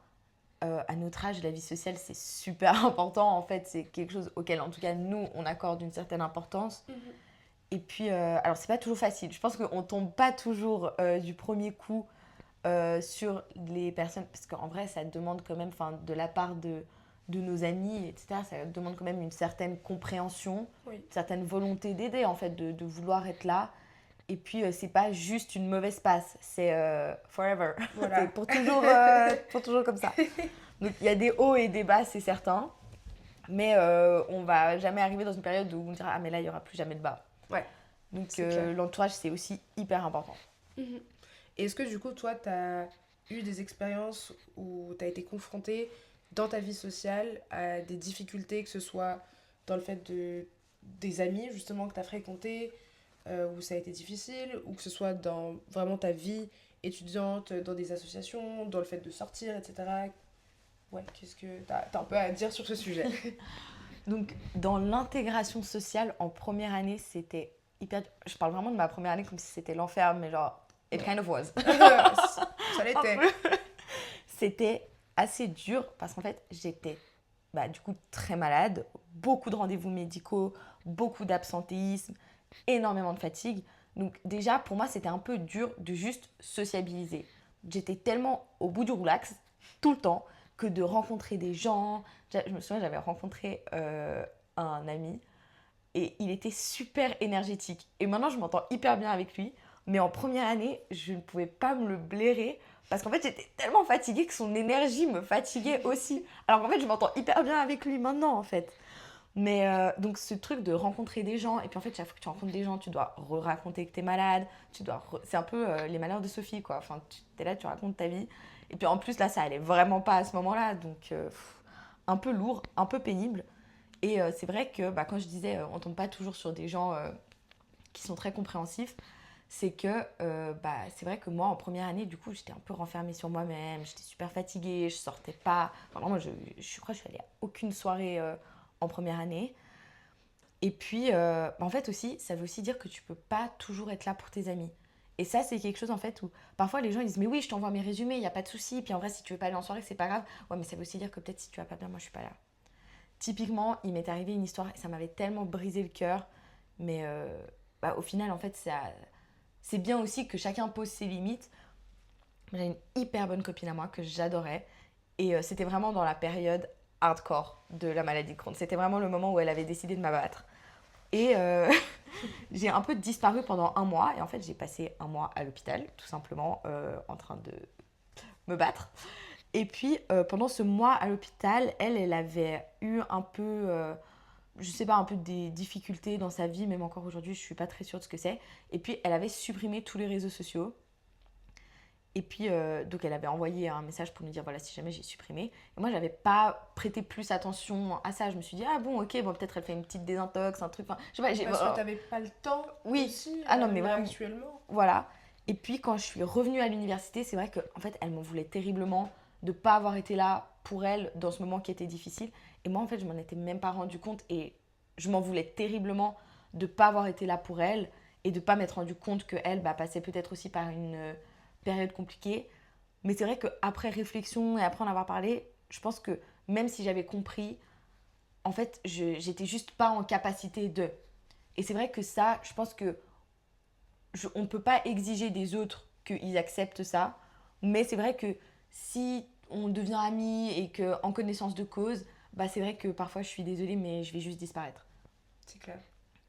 à notre âge, la vie sociale, c'est super important. En fait, c'est quelque chose auquel, en tout cas, nous, on accorde une certaine importance. Mhm. Et puis, alors, c'est pas toujours facile. Je pense qu'on tombe pas toujours du premier coup sur les personnes, parce qu'en vrai, ça demande quand même, de la part de nos amis, etc., ça demande quand même une certaine compréhension, Oui. une certaine volonté d'aider, en fait, de vouloir être là. Et puis, c'est pas juste une mauvaise passe, c'est forever. Voilà. C'est pour toujours comme ça. Donc, il y a des hauts et des bas, c'est certain. Mais on va jamais arriver dans une période où on dira « Ah, mais là, il y aura plus jamais de bas. » Ouais. Donc, C'est clair. l'entourage, c'est aussi hyper important. Mhm. Et est-ce que du coup, toi, t'as eu des expériences où t'as été confronté dans ta vie sociale à des difficultés, que ce soit dans le fait des amis justement que t'as fréquentés, où ça a été difficile, ou que ce soit dans vraiment ta vie étudiante, dans des associations, dans le fait de sortir, etc. Ouais, qu'est-ce que t'as un peu à dire sur ce sujet? Donc, dans l'intégration sociale, en première année, c'était hyper... Je parle vraiment de ma première année comme si c'était l'enfer, mais genre, it kind of was. Ça l'était. C'était assez dur parce qu'en fait, j'étais du coup très malade, beaucoup de rendez-vous médicaux, beaucoup d'absentéisme, énormément de fatigue. Donc déjà, pour moi, c'était un peu dur de juste sociabiliser. J'étais tellement au bout du roulax, tout le temps, que de rencontrer des gens. Je me souviens, j'avais rencontré un ami et il était super énergétique. Et maintenant, je m'entends hyper bien avec lui. Mais en première année, je ne pouvais pas me le blairer parce qu'en fait, j'étais tellement fatiguée que son énergie me fatiguait aussi. Alors qu'en fait, je m'entends hyper bien avec lui maintenant, en fait. Mais donc, ce truc de rencontrer des gens, et puis en fait, chaque fois que tu rencontres des gens, tu dois raconter que t'es malade, c'est un peu les malheurs de Sophie, quoi. Enfin, t'es là, tu racontes ta vie. Et puis en plus, là, ça allait vraiment pas à ce moment-là. Donc, un peu lourd, un peu pénible. Et c'est vrai que quand je disais, on tombe pas toujours sur des gens qui sont très compréhensifs, c'est que c'est vrai que moi, en première année, du coup, j'étais un peu renfermée sur moi-même, j'étais super fatiguée, je sortais pas. Enfin, moi, je crois que je suis allée à aucune soirée en première année. Et puis, en fait aussi, ça veut aussi dire que tu peux pas toujours être là pour tes amis. Et ça, c'est quelque chose en fait où parfois les gens ils disent mais oui, je t'envoie mes résumés, il n'y a pas de souci. Puis en vrai, si tu veux pas aller en soirée, c'est pas grave. Ouais, mais ça veut aussi dire que peut-être si tu vas pas bien, moi je suis pas là. Typiquement, il m'est arrivé une histoire et ça m'avait tellement brisé le cœur. Mais au final, en fait, c'est bien aussi que chacun pose ses limites. J'ai une hyper bonne copine à moi que j'adorais. Et c'était vraiment dans la période hardcore de la maladie de Crohn. C'était vraiment le moment où elle avait décidé de m'abattre. Et j'ai un peu disparu pendant 1 mois. Et en fait, j'ai passé 1 mois à l'hôpital, tout simplement, en train de me battre. Et puis, pendant ce mois à l'hôpital, elle avait eu un peu, je sais pas, un peu des difficultés dans sa vie. Même encore aujourd'hui, je suis pas très sûre de ce que c'est. Et puis, elle avait supprimé tous les réseaux sociaux. Et puis, donc, elle avait envoyé un message pour me dire, voilà, si jamais j'ai supprimé. Et moi, j'avais pas prêté plus attention à ça. Je me suis dit, ah bon, ok, bon, peut-être elle fait une petite désintox, un truc. Enfin, je sais pas, Parce que t'avais pas le temps oui. aussi, Ah non, mais là, vraiment. actuellement. Voilà. Et puis, quand je suis revenue à l'université, c'est vrai qu'en fait, elle m'en voulait terriblement de pas avoir été là pour elle dans ce moment qui était difficile. Et moi, en fait, je m'en étais même pas rendu compte. Et je m'en voulais terriblement de pas avoir été là pour elle et de pas m'être rendu compte qu'elle passait peut-être aussi par une période compliquée. Mais c'est vrai qu'après réflexion et après en avoir parlé, je pense que même si j'avais compris, en fait, j'étais juste pas en capacité de. Et c'est vrai que ça, je pense que on ne peut pas exiger des autres qu'ils acceptent ça. Mais c'est vrai que si on devient amis et qu'en connaissance de cause, c'est vrai que parfois je suis désolée, mais je vais juste disparaître. C'est clair.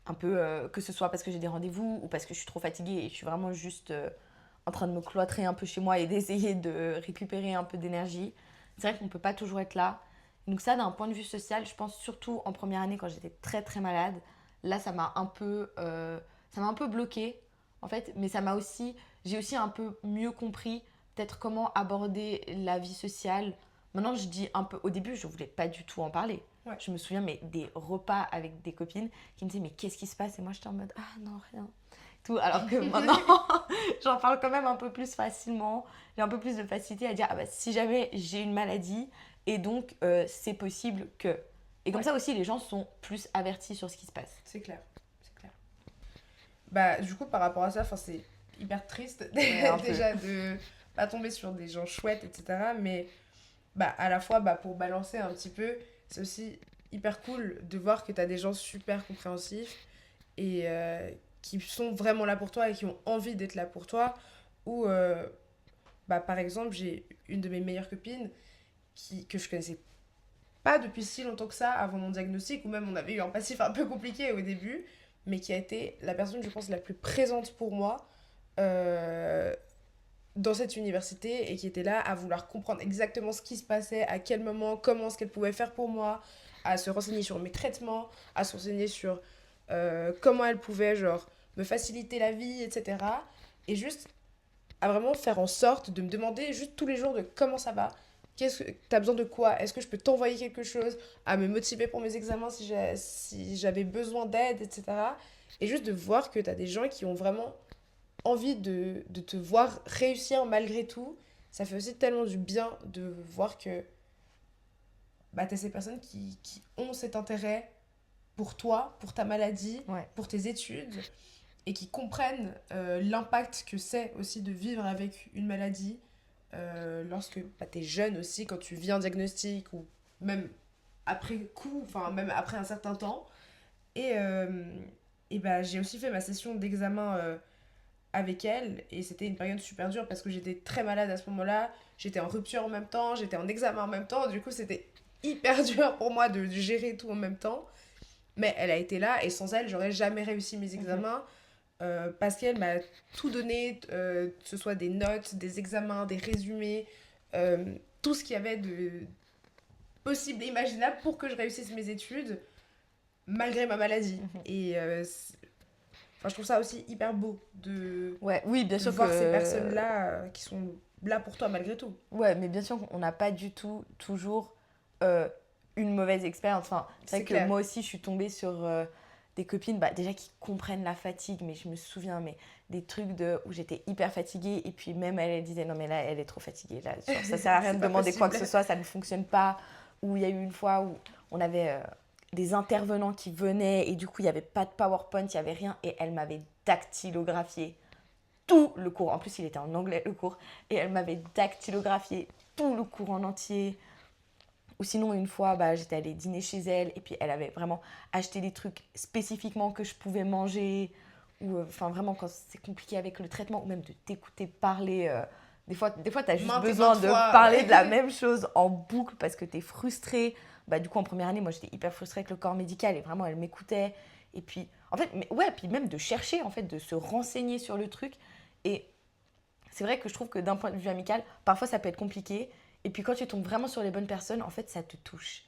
Un peu, que ce soit parce que j'ai des rendez-vous ou parce que je suis trop fatiguée et je suis vraiment juste en train de me cloîtrer un peu chez moi et d'essayer de récupérer un peu d'énergie. C'est vrai qu'on ne peut pas toujours être là. Donc ça, d'un point de vue social, je pense surtout en première année quand j'étais très très malade, là ça m'a un peu bloquée en fait, mais j'ai aussi un peu mieux compris peut-être comment aborder la vie sociale. Maintenant, je dis un peu, au début, je voulais pas du tout en parler. Ouais. Je me souviens, mais des repas avec des copines qui me disaient, mais qu'est-ce qui se passe? Et moi, j'étais en mode, ah non, rien. Tout, alors que maintenant, j'en parle quand même un peu plus facilement. J'ai un peu plus de facilité à dire, si jamais j'ai une maladie, et donc c'est possible que. Et comme ça aussi, les gens sont plus avertis sur ce qui se passe. C'est clair. Bah, du coup, par rapport à ça, c'est hyper triste déjà de pas tomber sur des gens chouettes, etc. Mais à la fois, pour balancer un petit peu, c'est aussi hyper cool de voir que t'as des gens super compréhensifs et qui sont vraiment là pour toi et qui ont envie d'être là pour toi. Ou, par exemple, j'ai une de mes meilleures copines que je connaissais pas depuis si longtemps que ça avant mon diagnostic, ou même on avait eu un passif un peu compliqué au début, mais qui a été la personne, je pense, la plus présente pour moi dans cette université et qui était là à vouloir comprendre exactement ce qui se passait, à quel moment, comment, ce qu'elle pouvait faire pour moi, à se renseigner sur mes traitements, à se renseigner sur comment elle pouvait me faciliter la vie, etc. Et juste à vraiment faire en sorte de me demander juste tous les jours de comment ça va, qu'est-ce que t'as besoin de quoi, est-ce que je peux t'envoyer quelque chose, à me motiver pour mes examens si j'avais besoin d'aide, etc. Et juste de voir que t'as des gens qui ont vraiment envie de te voir réussir malgré tout. Ça fait aussi tellement du bien de voir que t'as ces personnes qui ont cet intérêt pour toi, pour ta maladie, Ouais. pour tes études, et qui comprennent l'impact que c'est aussi de vivre avec une maladie lorsque t'es jeune aussi, quand tu vis un diagnostic, ou même après coup, enfin même après un certain temps. Et j'ai aussi fait ma session d'examen avec elle, et c'était une période super dure parce que j'étais très malade à ce moment-là, j'étais en rupture en même temps, j'étais en examen en même temps, du coup c'était hyper dur pour moi de gérer tout en même temps. Mais elle a été là, et sans elle, j'aurais jamais réussi mes examens. Parce qu'elle m'a tout donné, que ce soit des notes, des examens, des résumés, tout ce qu'il y avait de possible et imaginable pour que je réussisse mes études, malgré ma maladie. Et je trouve ça aussi hyper beau de, Oui, bien de sûr voir que ces personnes-là qui sont là pour toi malgré tout. Ouais, mais bien sûr qu'on n'a pas du tout toujours euh, une mauvaise expérience. Enfin, c'est vrai que clair. moi aussi, je suis tombée sur des copines déjà qui comprennent la fatigue, mais je me souviens, mais des trucs où j'étais hyper fatiguée, et puis même elle disait non, mais là, elle est trop fatiguée. Là, ça sert à rien de demander quoi que ce soit, ça ne fonctionne pas. Ou il y a eu une fois où on avait des intervenants qui venaient, et du coup, il n'y avait pas de PowerPoint, il n'y avait rien, et elle m'avait dactylographié tout le cours. En plus, il était en anglais, le cours. Et elle m'avait dactylographié tout le cours en entier. Ou sinon, une fois, j'étais allée dîner chez elle, et puis elle avait vraiment acheté des trucs spécifiquement que je pouvais manger. Ou vraiment, quand c'est compliqué avec le traitement, ou même de t'écouter parler Des fois, t'as juste Maintes et besoin maintes de fois, parler ouais. de la même chose en boucle parce que t'es frustré. Bah, du coup, en première année, moi, j'étais hyper frustrée avec le corps médical et vraiment, elle m'écoutait. Et puis, en fait, puis même de chercher, en fait, de se renseigner sur le truc. Et c'est vrai que je trouve que d'un point de vue amical, parfois, ça peut être compliqué. Et puis, quand tu tombes vraiment sur les bonnes personnes, en fait, ça te touche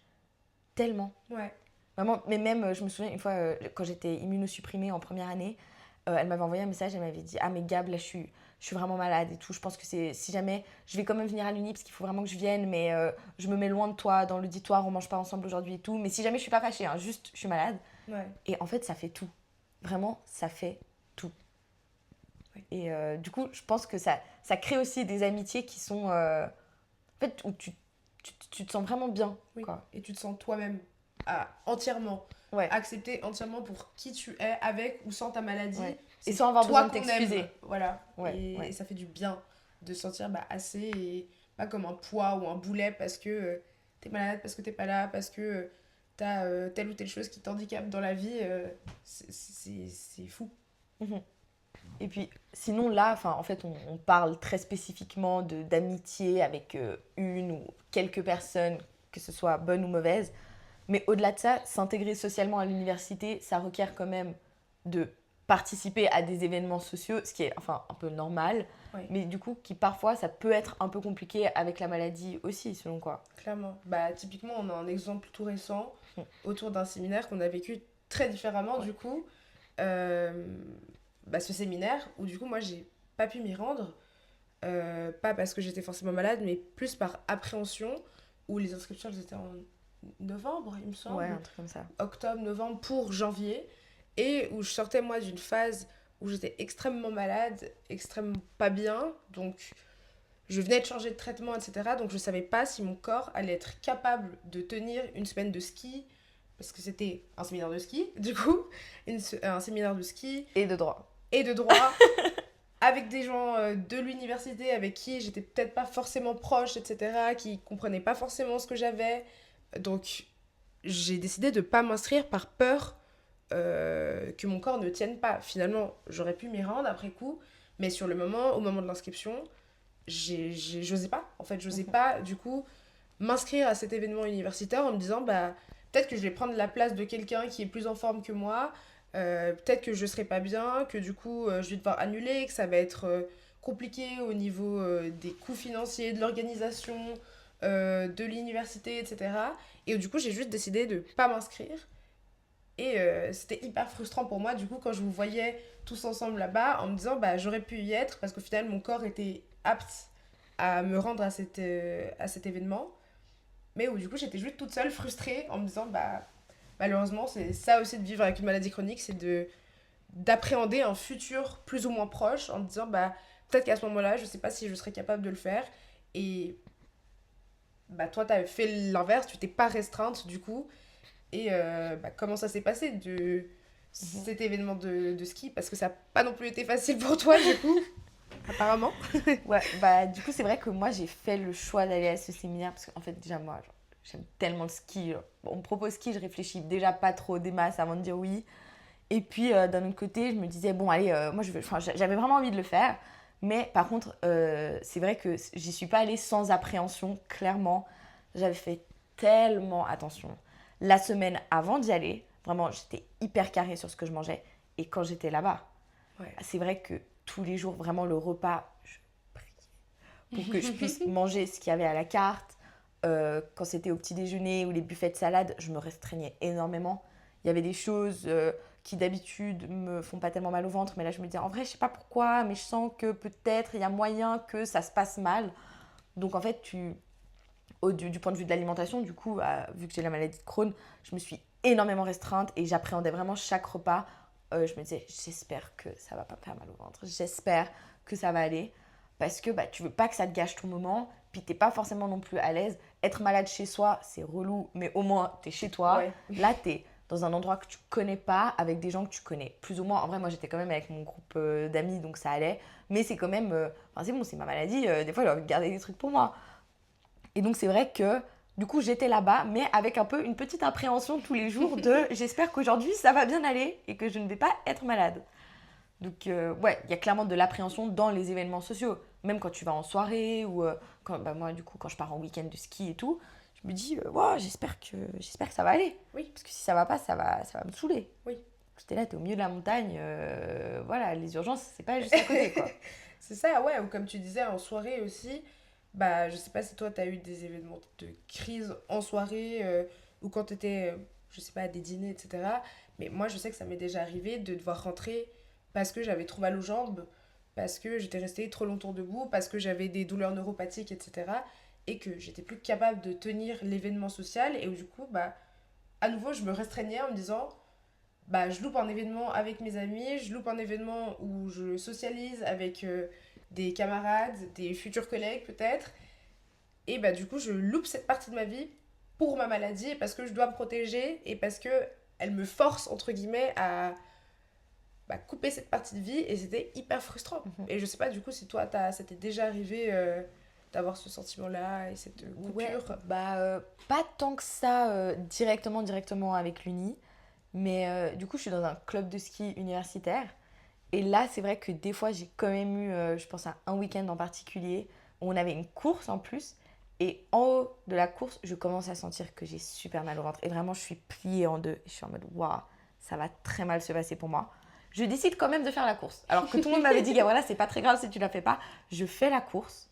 tellement. Ouais. Vraiment, mais même, je me souviens une fois, quand j'étais immunosupprimée en première année, elle m'avait envoyé un message, elle m'avait dit « Ah mais Gab, là je suis vraiment malade et tout, je pense que si jamais, je vais quand même venir à l'Uni parce qu'il faut vraiment que je vienne, mais je me mets loin de toi, dans l'auditoire, on mange pas ensemble aujourd'hui et tout, mais si jamais je suis pas fâchée, hein, juste je suis malade. » Ouais. Et en fait, ça fait tout. Vraiment, ça fait tout. Ouais. Et du coup, je pense que ça crée aussi des amitiés qui sont, en fait, où tu te sens vraiment bien. Oui. Quoi. Et tu te sens toi-même entièrement. Ouais. Accepté entièrement pour qui tu es, avec ou sans ta maladie. Ouais. C'est Et sans avoir toi besoin de qu'on t'excuser. aime. Voilà. Ouais, Et ouais. ça fait du bien de se sentir assez et pas comme un poids ou un boulet parce que t'es malade, parce que t'es pas là, parce que t'as telle ou telle chose qui t'handicape dans la vie. C'est fou. Mhm. Et puis, sinon, là, en fait, on parle très spécifiquement d'amitié avec une ou quelques personnes, que ce soit bonne ou mauvaise. Mais au-delà de ça, s'intégrer socialement à l'université, ça requiert quand même de participer à des événements sociaux, ce qui est enfin un peu normal, Oui. mais du coup, qui parfois, ça peut être un peu compliqué avec la maladie aussi, selon quoi. Clairement. Bah, typiquement, on a un exemple tout récent Mm. autour d'un séminaire qu'on a vécu très différemment, Ouais. du coup. Ce séminaire où, du coup, moi, j'ai pas pu m'y rendre. Pas parce que j'étais forcément malade, mais plus par appréhension, où les inscriptions, elles étaient en novembre, il me semble. Ouais, un truc comme ça. Octobre, novembre pour janvier. Et où je sortais, moi, d'une phase où j'étais extrêmement malade, extrêmement pas bien. Donc, je venais de changer de traitement, etc. Donc, je savais pas si mon corps allait être capable de tenir une semaine de ski. Parce que c'était un séminaire de ski, du coup. Un séminaire de ski. Et de droit. Et de droit. Avec des gens de l'université avec qui j'étais peut-être pas forcément proche, etc. Qui comprenaient pas forcément ce que j'avais. Donc, j'ai décidé de pas m'inscrire par peur que mon corps ne tienne pas. Finalement, j'aurais pu m'y rendre après coup, mais sur le moment, au moment de l'inscription, j'osais pas. En fait, j'osais pas, du coup, m'inscrire à cet événement universitaire en me disant, bah, peut-être que je vais prendre la place de quelqu'un qui est plus en forme que moi, peut-être que je serai pas bien, que du coup, je vais devoir annuler, que ça va être compliqué au niveau des coûts financiers, de l'organisation, de l'université, etc. Et du coup, j'ai juste décidé de pas m'inscrire. Et c'était hyper frustrant pour moi, du coup, quand je vous voyais tous ensemble là-bas, en me disant, bah, j'aurais pu y être, parce qu'au final, mon corps était apte à me rendre à cet événement. Mais où, du coup, j'étais juste toute seule, frustrée, en me disant, bah, malheureusement, c'est ça aussi de vivre avec une maladie chronique, c'est d'appréhender un futur plus ou moins proche, en me disant, bah, peut-être qu'à ce moment-là, je sais pas si je serais capable de le faire. Et bah, toi, t'as fait l'inverse, tu t'es pas restreinte, du coup. Et comment ça s'est passé cet événement de ski, parce que ça n'a pas non plus été facile pour toi, du coup, apparemment. Ouais, bah du coup, c'est vrai que moi, j'ai fait le choix d'aller à ce séminaire parce qu'en fait, déjà, moi, genre, j'aime tellement le ski. Genre, on me propose ski, je réfléchis déjà pas trop des masses avant de dire oui. Et puis, d'un autre côté, je me disais, bon, allez, moi, j'avais vraiment envie de le faire. Mais par contre, c'est vrai que j'y suis pas allée sans appréhension, clairement. J'avais fait tellement attention. La semaine avant d'y aller, vraiment, j'étais hyper carrée sur ce que je mangeais. Et quand j'étais là-bas, Ouais. c'est vrai que tous les jours, vraiment, le repas, je priais pour que je puisse manger ce qu'il y avait à la carte. Quand c'était au petit déjeuner ou les buffets de salade, je me restreignais énormément. Il y avait des choses qui d'habitude me font pas tellement mal au ventre, mais là je me disais en vrai je sais pas pourquoi, mais je sens que peut-être il y a moyen que ça se passe mal. Donc en fait du point de vue de l'alimentation, du coup, vu que j'ai la maladie de Crohn, je me suis énormément restreinte et j'appréhendais vraiment chaque repas. Je me disais j'espère que ça va pas me faire mal au ventre, j'espère que ça va aller, parce que bah tu veux pas que ça te gâche ton moment, puis t'es pas forcément non plus à l'aise. Être malade chez soi c'est relou, mais au moins t'es chez toi. Ouais. Là t'es dans un endroit que tu connais pas, avec des gens que tu connais plus ou moins. En vrai, moi, j'étais quand même avec mon groupe d'amis, donc ça allait. Mais c'est quand même... c'est bon, c'est ma maladie. Des fois, j'ai envie de garder des trucs pour moi. Et donc, c'est vrai que, du coup, j'étais là-bas, mais avec un peu une petite appréhension tous les jours de « j'espère qu'aujourd'hui, ça va bien aller et que je ne vais pas être malade ». Donc, ouais, il y a clairement de l'appréhension dans les événements sociaux. même quand tu vas en soirée ou moi, du coup, quand je pars en week-end de ski et tout, je me dis, Ouah, j'espère que ça va aller. Oui. Parce que si ça va pas, ça va me saouler. Oui. Parce que t'es là, t'es au milieu de la montagne, voilà, les urgences, c'est pas juste à côté, quoi. C'est ça, ouais, ou comme tu disais, en soirée aussi, bah, je sais pas si toi, t'as eu des événements de crise en soirée, ou quand t'étais, je sais pas, à des dîners, etc. Mais moi, je sais que ça m'est déjà arrivé de devoir rentrer parce que j'avais trop mal aux jambes, parce que j'étais restée trop longtemps debout, parce que j'avais des douleurs neuropathiques, etc. Et que j'étais plus capable de tenir l'événement social, et où du coup, bah, à nouveau, je me restreignais en me disant, bah, je loupe un événement avec mes amis, je loupe un événement où je socialise avec des camarades, des futurs collègues peut-être. Et bah, du coup, je loupe cette partie de ma vie pour ma maladie parce que je dois me protéger et parce que elle me force, entre guillemets, à bah, couper cette partie de vie et c'était hyper frustrant. Et je sais pas, du coup, si toi, ça t'est déjà arrivé d'avoir ce sentiment-là et cette coupure. Ouais, pas tant que ça directement avec l'Uni. Mais du coup, je suis dans un club de ski universitaire. Et là, c'est vrai que des fois, j'ai quand même eu, je pense à un week-end en particulier, où on avait une course en plus. Et en haut de la course, je commence à sentir que j'ai super mal au ventre. Et vraiment, je suis pliée en deux. Et je suis en mode, waouh, ça va très mal se passer pour moi. Je décide quand même de faire la course. Alors que tout le monde m'avait dit, Gabriella, c'est pas très grave si tu la fais pas. Je fais la course.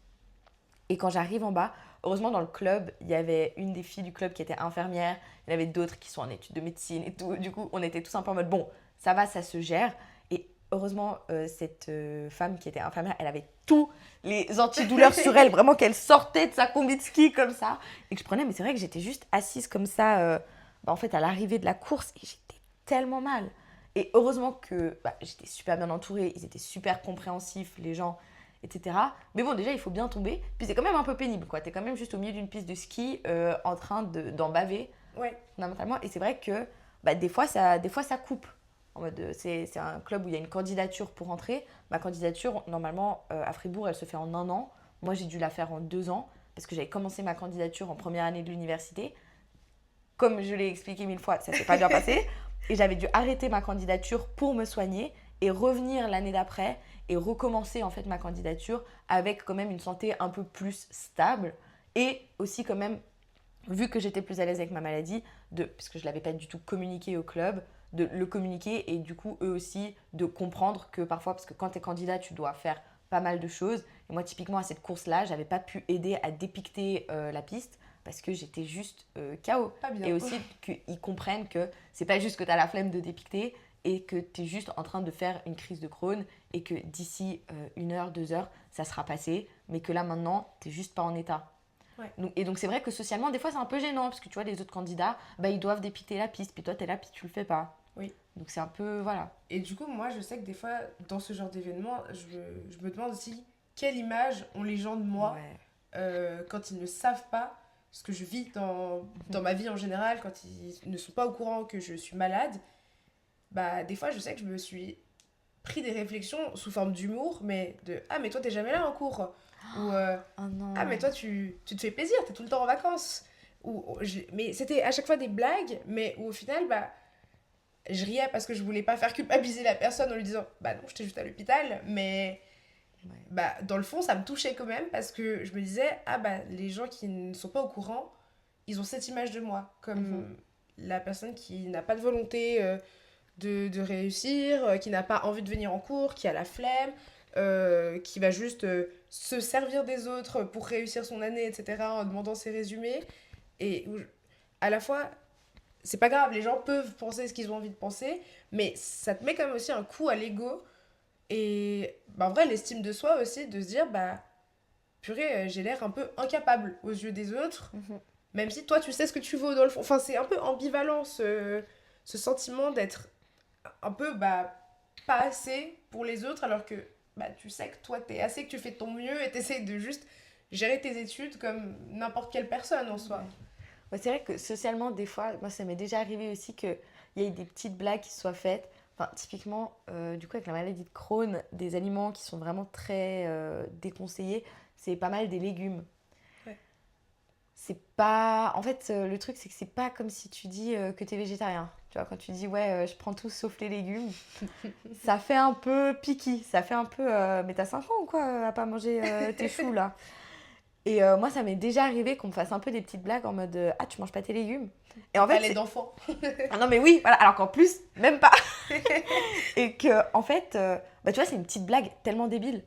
Et quand j'arrive en bas, heureusement dans le club, il y avait une des filles du club qui était infirmière, il y en avait d'autres qui sont en études de médecine et tout. Du coup, on était tous un peu en mode bon, ça va, ça se gère. Et heureusement, cette femme qui était infirmière, elle avait tous les antidouleurs sur elle, vraiment qu'elle sortait de sa combi de ski comme ça. Et que je prenais, mais c'est vrai que j'étais juste assise comme ça, en fait, à l'arrivée de la course et j'étais tellement mal. Et heureusement que j'étais super bien entourée, ils étaient super compréhensifs, les gens, etc. Mais bon, déjà, il faut bien tomber. Puis c'est quand même un peu pénible, quoi. T'es quand même juste au milieu d'une piste de ski en train d'en baver, Ouais. fondamentalement. Et c'est vrai que des fois, ça coupe. En mode, c'est un club où il y a une candidature pour entrer. Ma candidature, normalement, à Fribourg, elle se fait en 1 an. Moi, j'ai dû la faire en 2 ans parce que j'avais commencé ma candidature en première année de l'université. Comme je l'ai expliqué 1000 fois, ça s'est pas bien passé. Et j'avais dû arrêter ma candidature pour me soigner et revenir l'année d'après et recommencer en fait ma candidature avec quand même une santé un peu plus stable et aussi quand même, vu que j'étais plus à l'aise avec ma maladie, puisque je ne l'avais pas du tout communiqué au club, de le communiquer et du coup eux aussi de comprendre que parfois, parce que quand tu es candidat, tu dois faire pas mal de choses. Et moi typiquement à cette course-là, j'avais pas pu aider à dépiqueter la piste parce que j'étais juste KO. Pas bien. Et aussi qu'ils comprennent que c'est pas juste que tu as la flemme de dépiqueter et que tu es juste en train de faire une crise de Crohn et que d'ici 1 heure, 2 heures, ça sera passé, mais que là maintenant, tu n'es juste pas en état. Ouais. Donc c'est vrai que socialement, des fois, c'est un peu gênant parce que tu vois, les autres candidats, ils doivent dépiquer la piste, puis toi, tu es là, puis tu le fais pas. Oui. Donc c'est un peu, voilà. Et du coup, moi, je sais que des fois, dans ce genre d'événement, je me demande aussi quelle image ont les gens de moi quand ils ne savent pas ce que je vis dans ma vie en général, quand ils ne sont pas au courant que je suis malade. Bah, des fois, je sais que je me suis pris des réflexions sous forme d'humour, mais de ah, mais toi, t'es jamais là en cours. Ou Oh non. ah, mais toi, tu te fais plaisir, t'es tout le temps en vacances. Mais c'était à chaque fois des blagues, mais où au final, bah, je riais parce que je voulais pas faire culpabiliser la personne en lui disant bah non, j'étais juste à l'hôpital, mais bah, dans le fond, ça me touchait quand même parce que je me disais ah, bah, les gens qui ne sont pas au courant, ils ont cette image de moi, comme la personne qui n'a pas de volonté de réussir, qui n'a pas envie de venir en cours, qui a la flemme, qui va juste se servir des autres pour réussir son année, etc., en demandant ses résumés. Et à la fois, c'est pas grave, les gens peuvent penser ce qu'ils ont envie de penser, mais ça te met quand même aussi un coup à l'ego. Et bah, en vrai, l'estime de soi aussi, de se dire, bah, purée, j'ai l'air un peu incapable aux yeux des autres, même si toi, tu sais ce que tu vaux dans le fond. Enfin, c'est un peu ambivalent ce sentiment d'être un peu pas assez pour les autres alors que tu sais que toi t'es assez, que tu fais de ton mieux et t'essayes de juste gérer tes études comme n'importe quelle personne en soi. Ouais, c'est vrai que socialement, des fois, moi ça m'est déjà arrivé aussi qu'il y ait des petites blagues qui soient faites. Enfin, typiquement, du coup, avec la maladie de Crohn, des aliments qui sont vraiment très déconseillés, c'est pas mal des légumes. Ouais. c'est pas... En fait, le truc, c'est que c'est pas comme si tu dis que t'es végétarien. Tu vois, quand tu dis, ouais, je prends tout sauf les légumes, ça fait un peu picky. Ça fait un peu... mais t'as 5 ans ou quoi à pas manger tes choux, là? Et moi, ça m'est déjà arrivé qu'on me fasse un peu des petites blagues en mode ah, tu manges pas tes légumes. Et On en fait, parlait d'enfants. ah non, mais oui, voilà. Alors qu'en plus, même pas. Et que, en fait, bah, tu vois, c'est une petite blague tellement débile.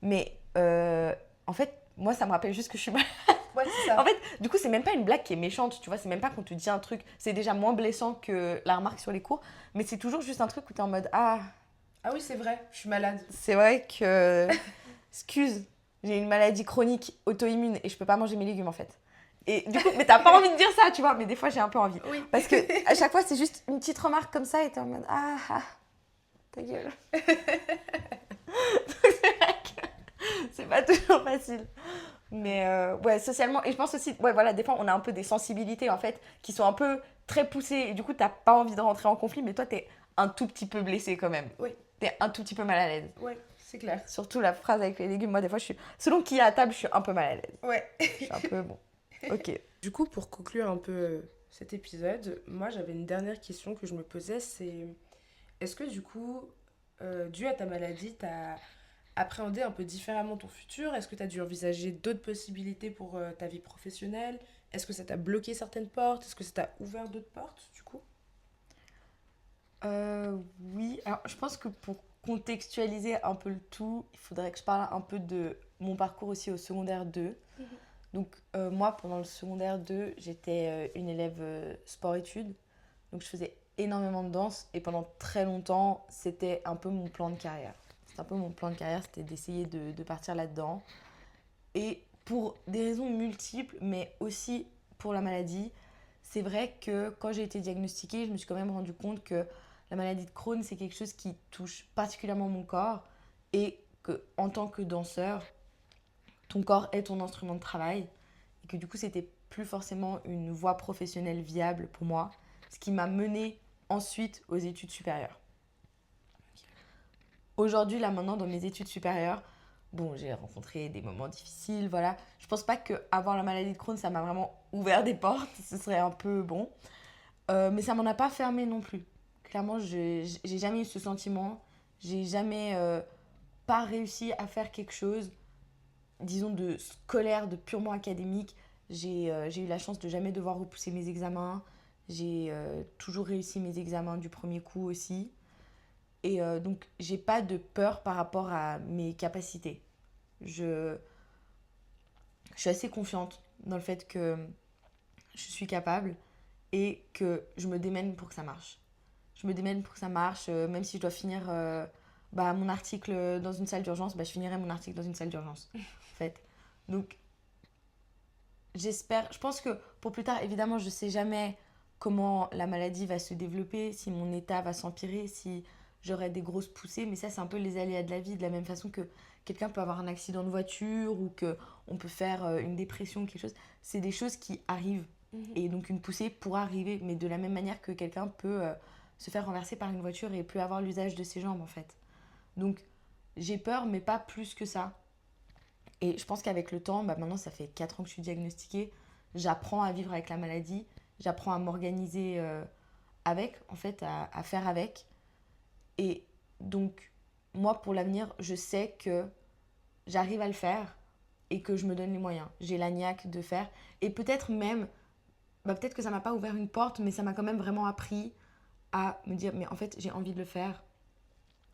Mais en fait, moi, ça me rappelle juste que je suis malade. Ouais, c'est En ça. fait, du coup, c'est même pas une blague qui est méchante, tu vois. C'est même pas qu'on te dit un truc. C'est déjà moins blessant que la remarque sur les cours. Mais c'est toujours juste un truc où t'es en mode ah, Ah oui, c'est vrai, je suis malade. c'est vrai que. Excuse, j'ai une maladie chronique auto-immune et je peux pas manger mes légumes en fait. Et du coup, mais t'as pas envie de dire ça, tu vois, mais des fois j'ai un peu envie. Oui. Parce que à chaque fois, c'est juste une petite remarque comme ça et t'es en mode ah, ah ta gueule. Donc, c'est vrai que c'est pas toujours facile. Mais ouais, socialement, et je pense aussi, ouais, voilà, des fois on a un peu des sensibilités en fait qui sont un peu très poussées et du coup t'as pas envie de rentrer en conflit, mais toi t'es un tout petit peu blessé quand même. Oui. T'es un tout petit peu mal à l'aise. Ouais, c'est clair. Surtout la phrase avec les légumes, moi des fois je suis. Selon qui est à table, je suis un peu mal à l'aise. Ouais. Je suis un peu bon. Ok. Du coup, pour conclure un peu cet épisode, moi j'avais une dernière question que je me posais, c'est est-ce que du coup, dû à ta maladie, t'as appréhendé un peu différemment ton futur? Est-ce que t'as dû envisager d'autres possibilités pour ta vie professionnelle? Est-ce que ça t'a bloqué certaines portes? Est-ce que ça t'a ouvert d'autres portes du coup? Oui, alors je pense que pour contextualiser un peu le tout, il faudrait que je parle un peu de mon parcours aussi au secondaire 2. Donc moi, pendant le secondaire 2, j'étais une élève sport-études. Donc je faisais énormément de danse et pendant très longtemps, c'était un peu mon plan de carrière. C'était un peu mon plan de carrière, c'était d'essayer de partir là-dedans. Et pour des raisons multiples, mais aussi pour la maladie, c'est vrai que quand j'ai été diagnostiquée, je me suis quand même rendu compte que la maladie de Crohn, c'est quelque chose qui touche particulièrement mon corps et que en tant que danseur, ton corps est ton instrument de travail et que du coup, c'était plus forcément une voie professionnelle viable pour moi, ce qui m'a mené ensuite aux études supérieures. Aujourd'hui, là maintenant, dans mes études supérieures, bon, j'ai rencontré des moments difficiles, voilà. Je pense pas que avoir la maladie de Crohn, ça m'a vraiment ouvert des portes, ce serait un peu bon. Mais ça m'en a pas fermé non plus. Clairement, j'ai jamais eu ce sentiment. J'ai jamais pas réussi à faire quelque chose, disons, de scolaire, de purement académique. J'ai eu la chance de jamais devoir repousser mes examens. J'ai toujours réussi mes examens du premier coup aussi. Et donc, j'ai pas de peur par rapport à mes capacités. Je, je suis assez confiante dans le fait que je suis capable et que je me démène pour que ça marche. Je me démène pour que ça marche, même si je dois finir bah, mon article dans une salle d'urgence, bah, je finirai mon article dans une salle d'urgence, en fait. Donc, j'espère, je pense que pour plus tard, évidemment, je sais jamais comment la maladie va se développer, si mon état va s'empirer, si j'aurai des grosses poussées, mais ça, c'est un peu les aléas de la vie, de la même façon que quelqu'un peut avoir un accident de voiture ou que on peut faire une dépression ou quelque chose. C'est des choses qui arrivent. Et donc, une poussée pourra arriver, mais de la même manière que quelqu'un peut se faire renverser par une voiture et plus avoir l'usage de ses jambes, en fait. Donc, j'ai peur, mais pas plus que ça. Et je pense qu'avec le temps, bah maintenant ça fait 4 ans que je suis diagnostiquée, j'apprends à vivre avec la maladie, j'apprends à m'organiser avec, en fait, à faire avec. Et donc, moi pour l'avenir, je sais que j'arrive à le faire et que je me donne les moyens. J'ai la niaque de faire. Et peut-être même, bah peut-être que ça m'a pas ouvert une porte, mais ça m'a quand même vraiment appris à me dire, mais en fait j'ai envie de le faire.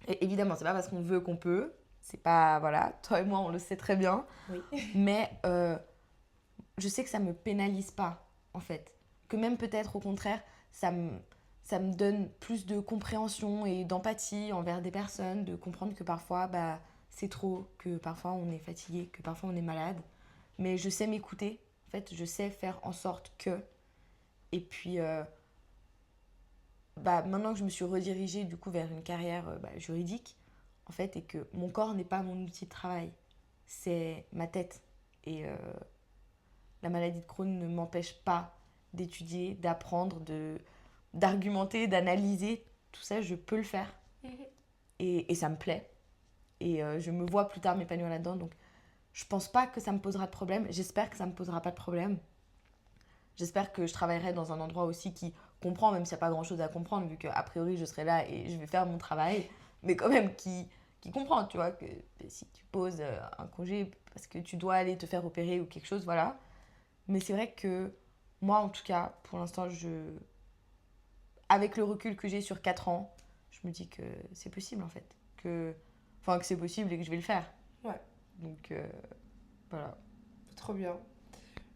Et évidemment, c'est pas parce qu'on veut qu'on peut. C'est pas, voilà, toi et moi on le sait très bien. Oui. Mais je sais que ça me pénalise pas, en fait. Que même peut-être au contraire, ça me donne plus de compréhension et d'empathie envers des personnes, de comprendre que parfois bah, c'est trop, que parfois on est fatigué, que parfois on est malade. Mais je sais m'écouter, en fait, je sais faire en sorte que. Et puis, bah, maintenant que je me suis redirigée du coup vers une carrière bah, juridique, en fait, et que mon corps n'est pas mon outil de travail, c'est ma tête. Et la maladie de Crohn ne m'empêche pas d'étudier, d'apprendre, d'argumenter, d'analyser. Tout ça, je peux le faire. Et ça me plaît. Et je me vois plus tard m'épanouir là-dedans. Donc, je pense pas que ça me posera de problème. J'espère que ça me posera pas de problème. J'espère que je travaillerai dans un endroit aussi qui comprend, même s'il n'y a pas grand-chose à comprendre, vu qu'a priori, je serai là et je vais faire mon travail, mais quand même qui comprend, tu vois, que si tu poses un congé parce que tu dois aller te faire opérer ou quelque chose, voilà. Mais c'est vrai que moi, en tout cas, pour l'instant, avec le recul que j'ai sur 4 ans, je me dis que c'est possible, en fait. Que c'est possible et que je vais le faire. Ouais. Donc, voilà. Trop bien.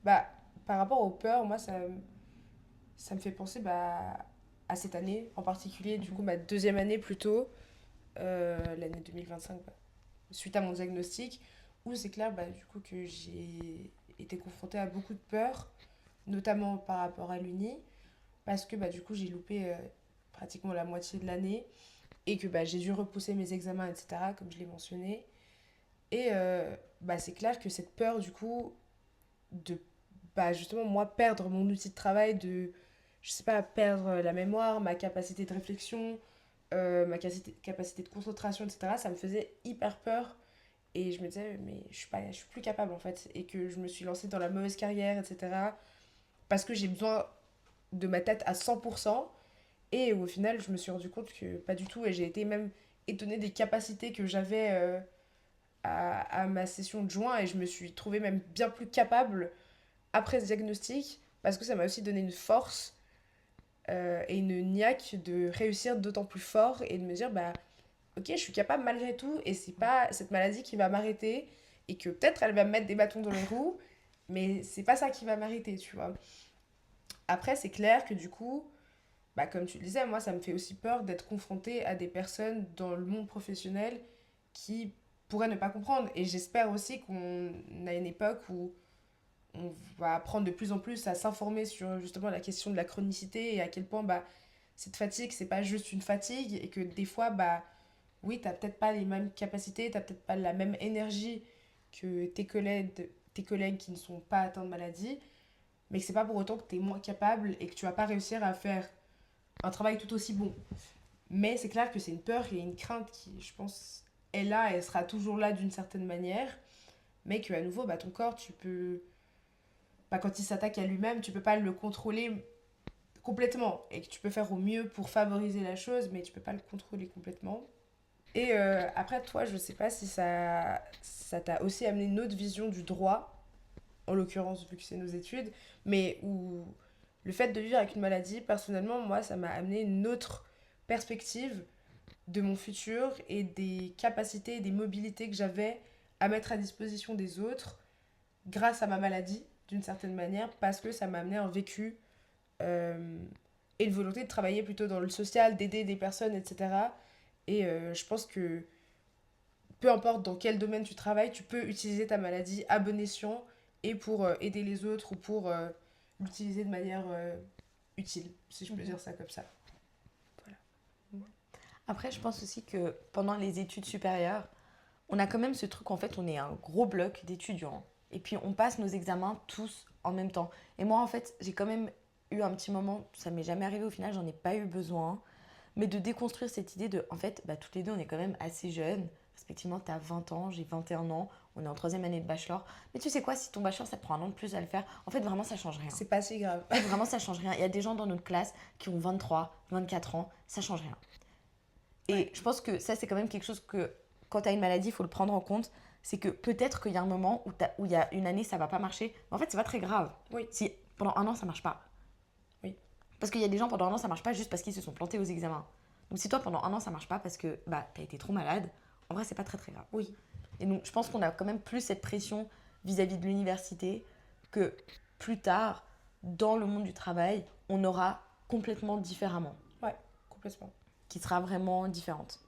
Bah, par rapport aux peurs, moi, ça me fait penser à cette année en particulier, du coup, ma deuxième année plutôt, l'année 2025, suite à mon diagnostic, où c'est clair, du coup, que j'ai été confrontée à beaucoup de peurs, notamment par rapport à l'uni, parce que, du coup, j'ai loupé pratiquement la moitié de l'année et que j'ai dû repousser mes examens, etc., comme je l'ai mentionné. Et c'est clair que cette peur, du coup, de justement moi perdre mon outil de travail, de je sais pas, perdre la mémoire, ma capacité de réflexion, capacité de concentration, etc., ça me faisait hyper peur. Et je me disais, mais je suis plus capable en fait. Et que je me suis lancée dans la mauvaise carrière, etc. Parce que j'ai besoin de ma tête à 100%. Et au final, je me suis rendu compte que pas du tout. Et j'ai été même étonnée des capacités que j'avais à ma session de juin. Et je me suis trouvée même bien plus capable après ce diagnostic, parce que ça m'a aussi donné une force et une niaque de réussir d'autant plus fort et de me dire, ok, je suis capable malgré tout, et c'est pas cette maladie qui va m'arrêter, et que peut-être elle va me mettre des bâtons dans les roues, mais c'est pas ça qui va m'arrêter, tu vois. Après, c'est clair que du coup, comme tu le disais, moi, ça me fait aussi peur d'être confrontée à des personnes dans le monde professionnel qui pourraient ne pas comprendre. Et j'espère aussi qu'on a une époque où on va apprendre de plus en plus à s'informer sur justement la question de la chronicité et à quel point cette fatigue, c'est pas juste une fatigue, et que des fois, oui, t'as peut-être pas les mêmes capacités, t'as peut-être pas la même énergie que tes collègues qui ne sont pas atteints de maladie, mais que c'est pas pour autant que t'es moins capable et que tu vas pas réussir à faire un travail tout aussi bon. Mais c'est clair que c'est une peur et une crainte qui, je pense, est là et elle sera toujours là d'une certaine manière, mais que à nouveau, ton corps, tu peux quand il s'attaque à lui-même, tu peux pas le contrôler complètement, et que tu peux faire au mieux pour favoriser la chose, mais tu peux pas le contrôler complètement. Et après, toi, je sais pas si ça t'a aussi amené une autre vision du droit, en l'occurrence, vu que c'est nos études, mais où le fait de vivre avec une maladie, personnellement, moi, ça m'a amené une autre perspective de mon futur et des capacités et des mobilités que j'avais à mettre à disposition des autres grâce à ma maladie, d'une certaine manière, parce que ça m'a amené un vécu et une volonté de travailler plutôt dans le social, d'aider des personnes, etc. Et je pense que peu importe dans quel domaine tu travailles, tu peux utiliser ta maladie à bon escient et pour aider les autres, ou pour l'utiliser de manière utile, si je peux dire ça comme ça. Voilà. Après, je pense aussi que pendant les études supérieures, on a quand même ce truc, en fait, on est un gros bloc d'étudiants. Et puis, on passe nos examens tous en même temps. Et moi, en fait, j'ai quand même eu un petit moment, ça m'est jamais arrivé au final, j'en ai pas eu besoin, mais de déconstruire cette idée de, en fait, toutes les deux, on est quand même assez jeunes. Respectivement, tu as 20 ans, j'ai 21 ans, on est en troisième année de bachelor. Mais tu sais quoi, si ton bachelor, ça te prend un an de plus à le faire, en fait, vraiment, ça change rien. C'est pas si grave. En fait, vraiment, ça change rien. Il y a des gens dans notre classe qui ont 23, 24 ans, ça change rien. Et ouais, je pense que ça, c'est quand même quelque chose que, quand tu as une maladie, il faut le prendre en compte. C'est que peut-être qu'il y a un moment où il y a une année, ça va pas marcher. Mais en fait, c'est pas très grave. Oui. Si pendant un an, ça marche pas. Oui. Parce qu'il y a des gens, pendant un an, ça marche pas juste parce qu'ils se sont plantés aux examens. Donc si toi, pendant un an, ça marche pas parce que t'as été trop malade, en vrai, c'est pas très très grave. Oui. Et donc, je pense qu'on a quand même plus cette pression vis-à-vis de l'université que plus tard, dans le monde du travail, on aura complètement différemment. Ouais, complètement. Qui sera vraiment différente.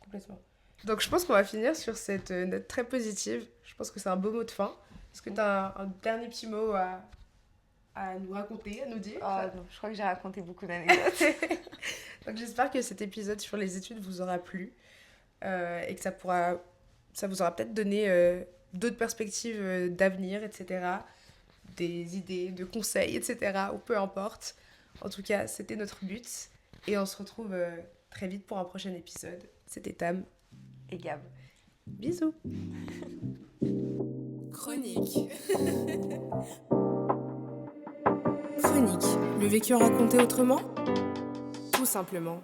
Complètement. Donc je pense qu'on va finir sur cette note très positive. Je pense que c'est un beau mot de fin. Est-ce que tu as un dernier petit mot à nous raconter, à nous dire? Non, je crois que j'ai raconté beaucoup d'anecdotes. Donc j'espère que cet épisode sur les études vous aura plu et que ça vous aura peut-être donné d'autres perspectives d'avenir, etc. Des idées, de conseils, etc. Ou peu importe. En tout cas, c'était notre but. Et on se retrouve très vite pour un prochain épisode. C'était Tam et Gab. Bisous. Chronique. Chronique, le vécu raconté autrement, tout simplement.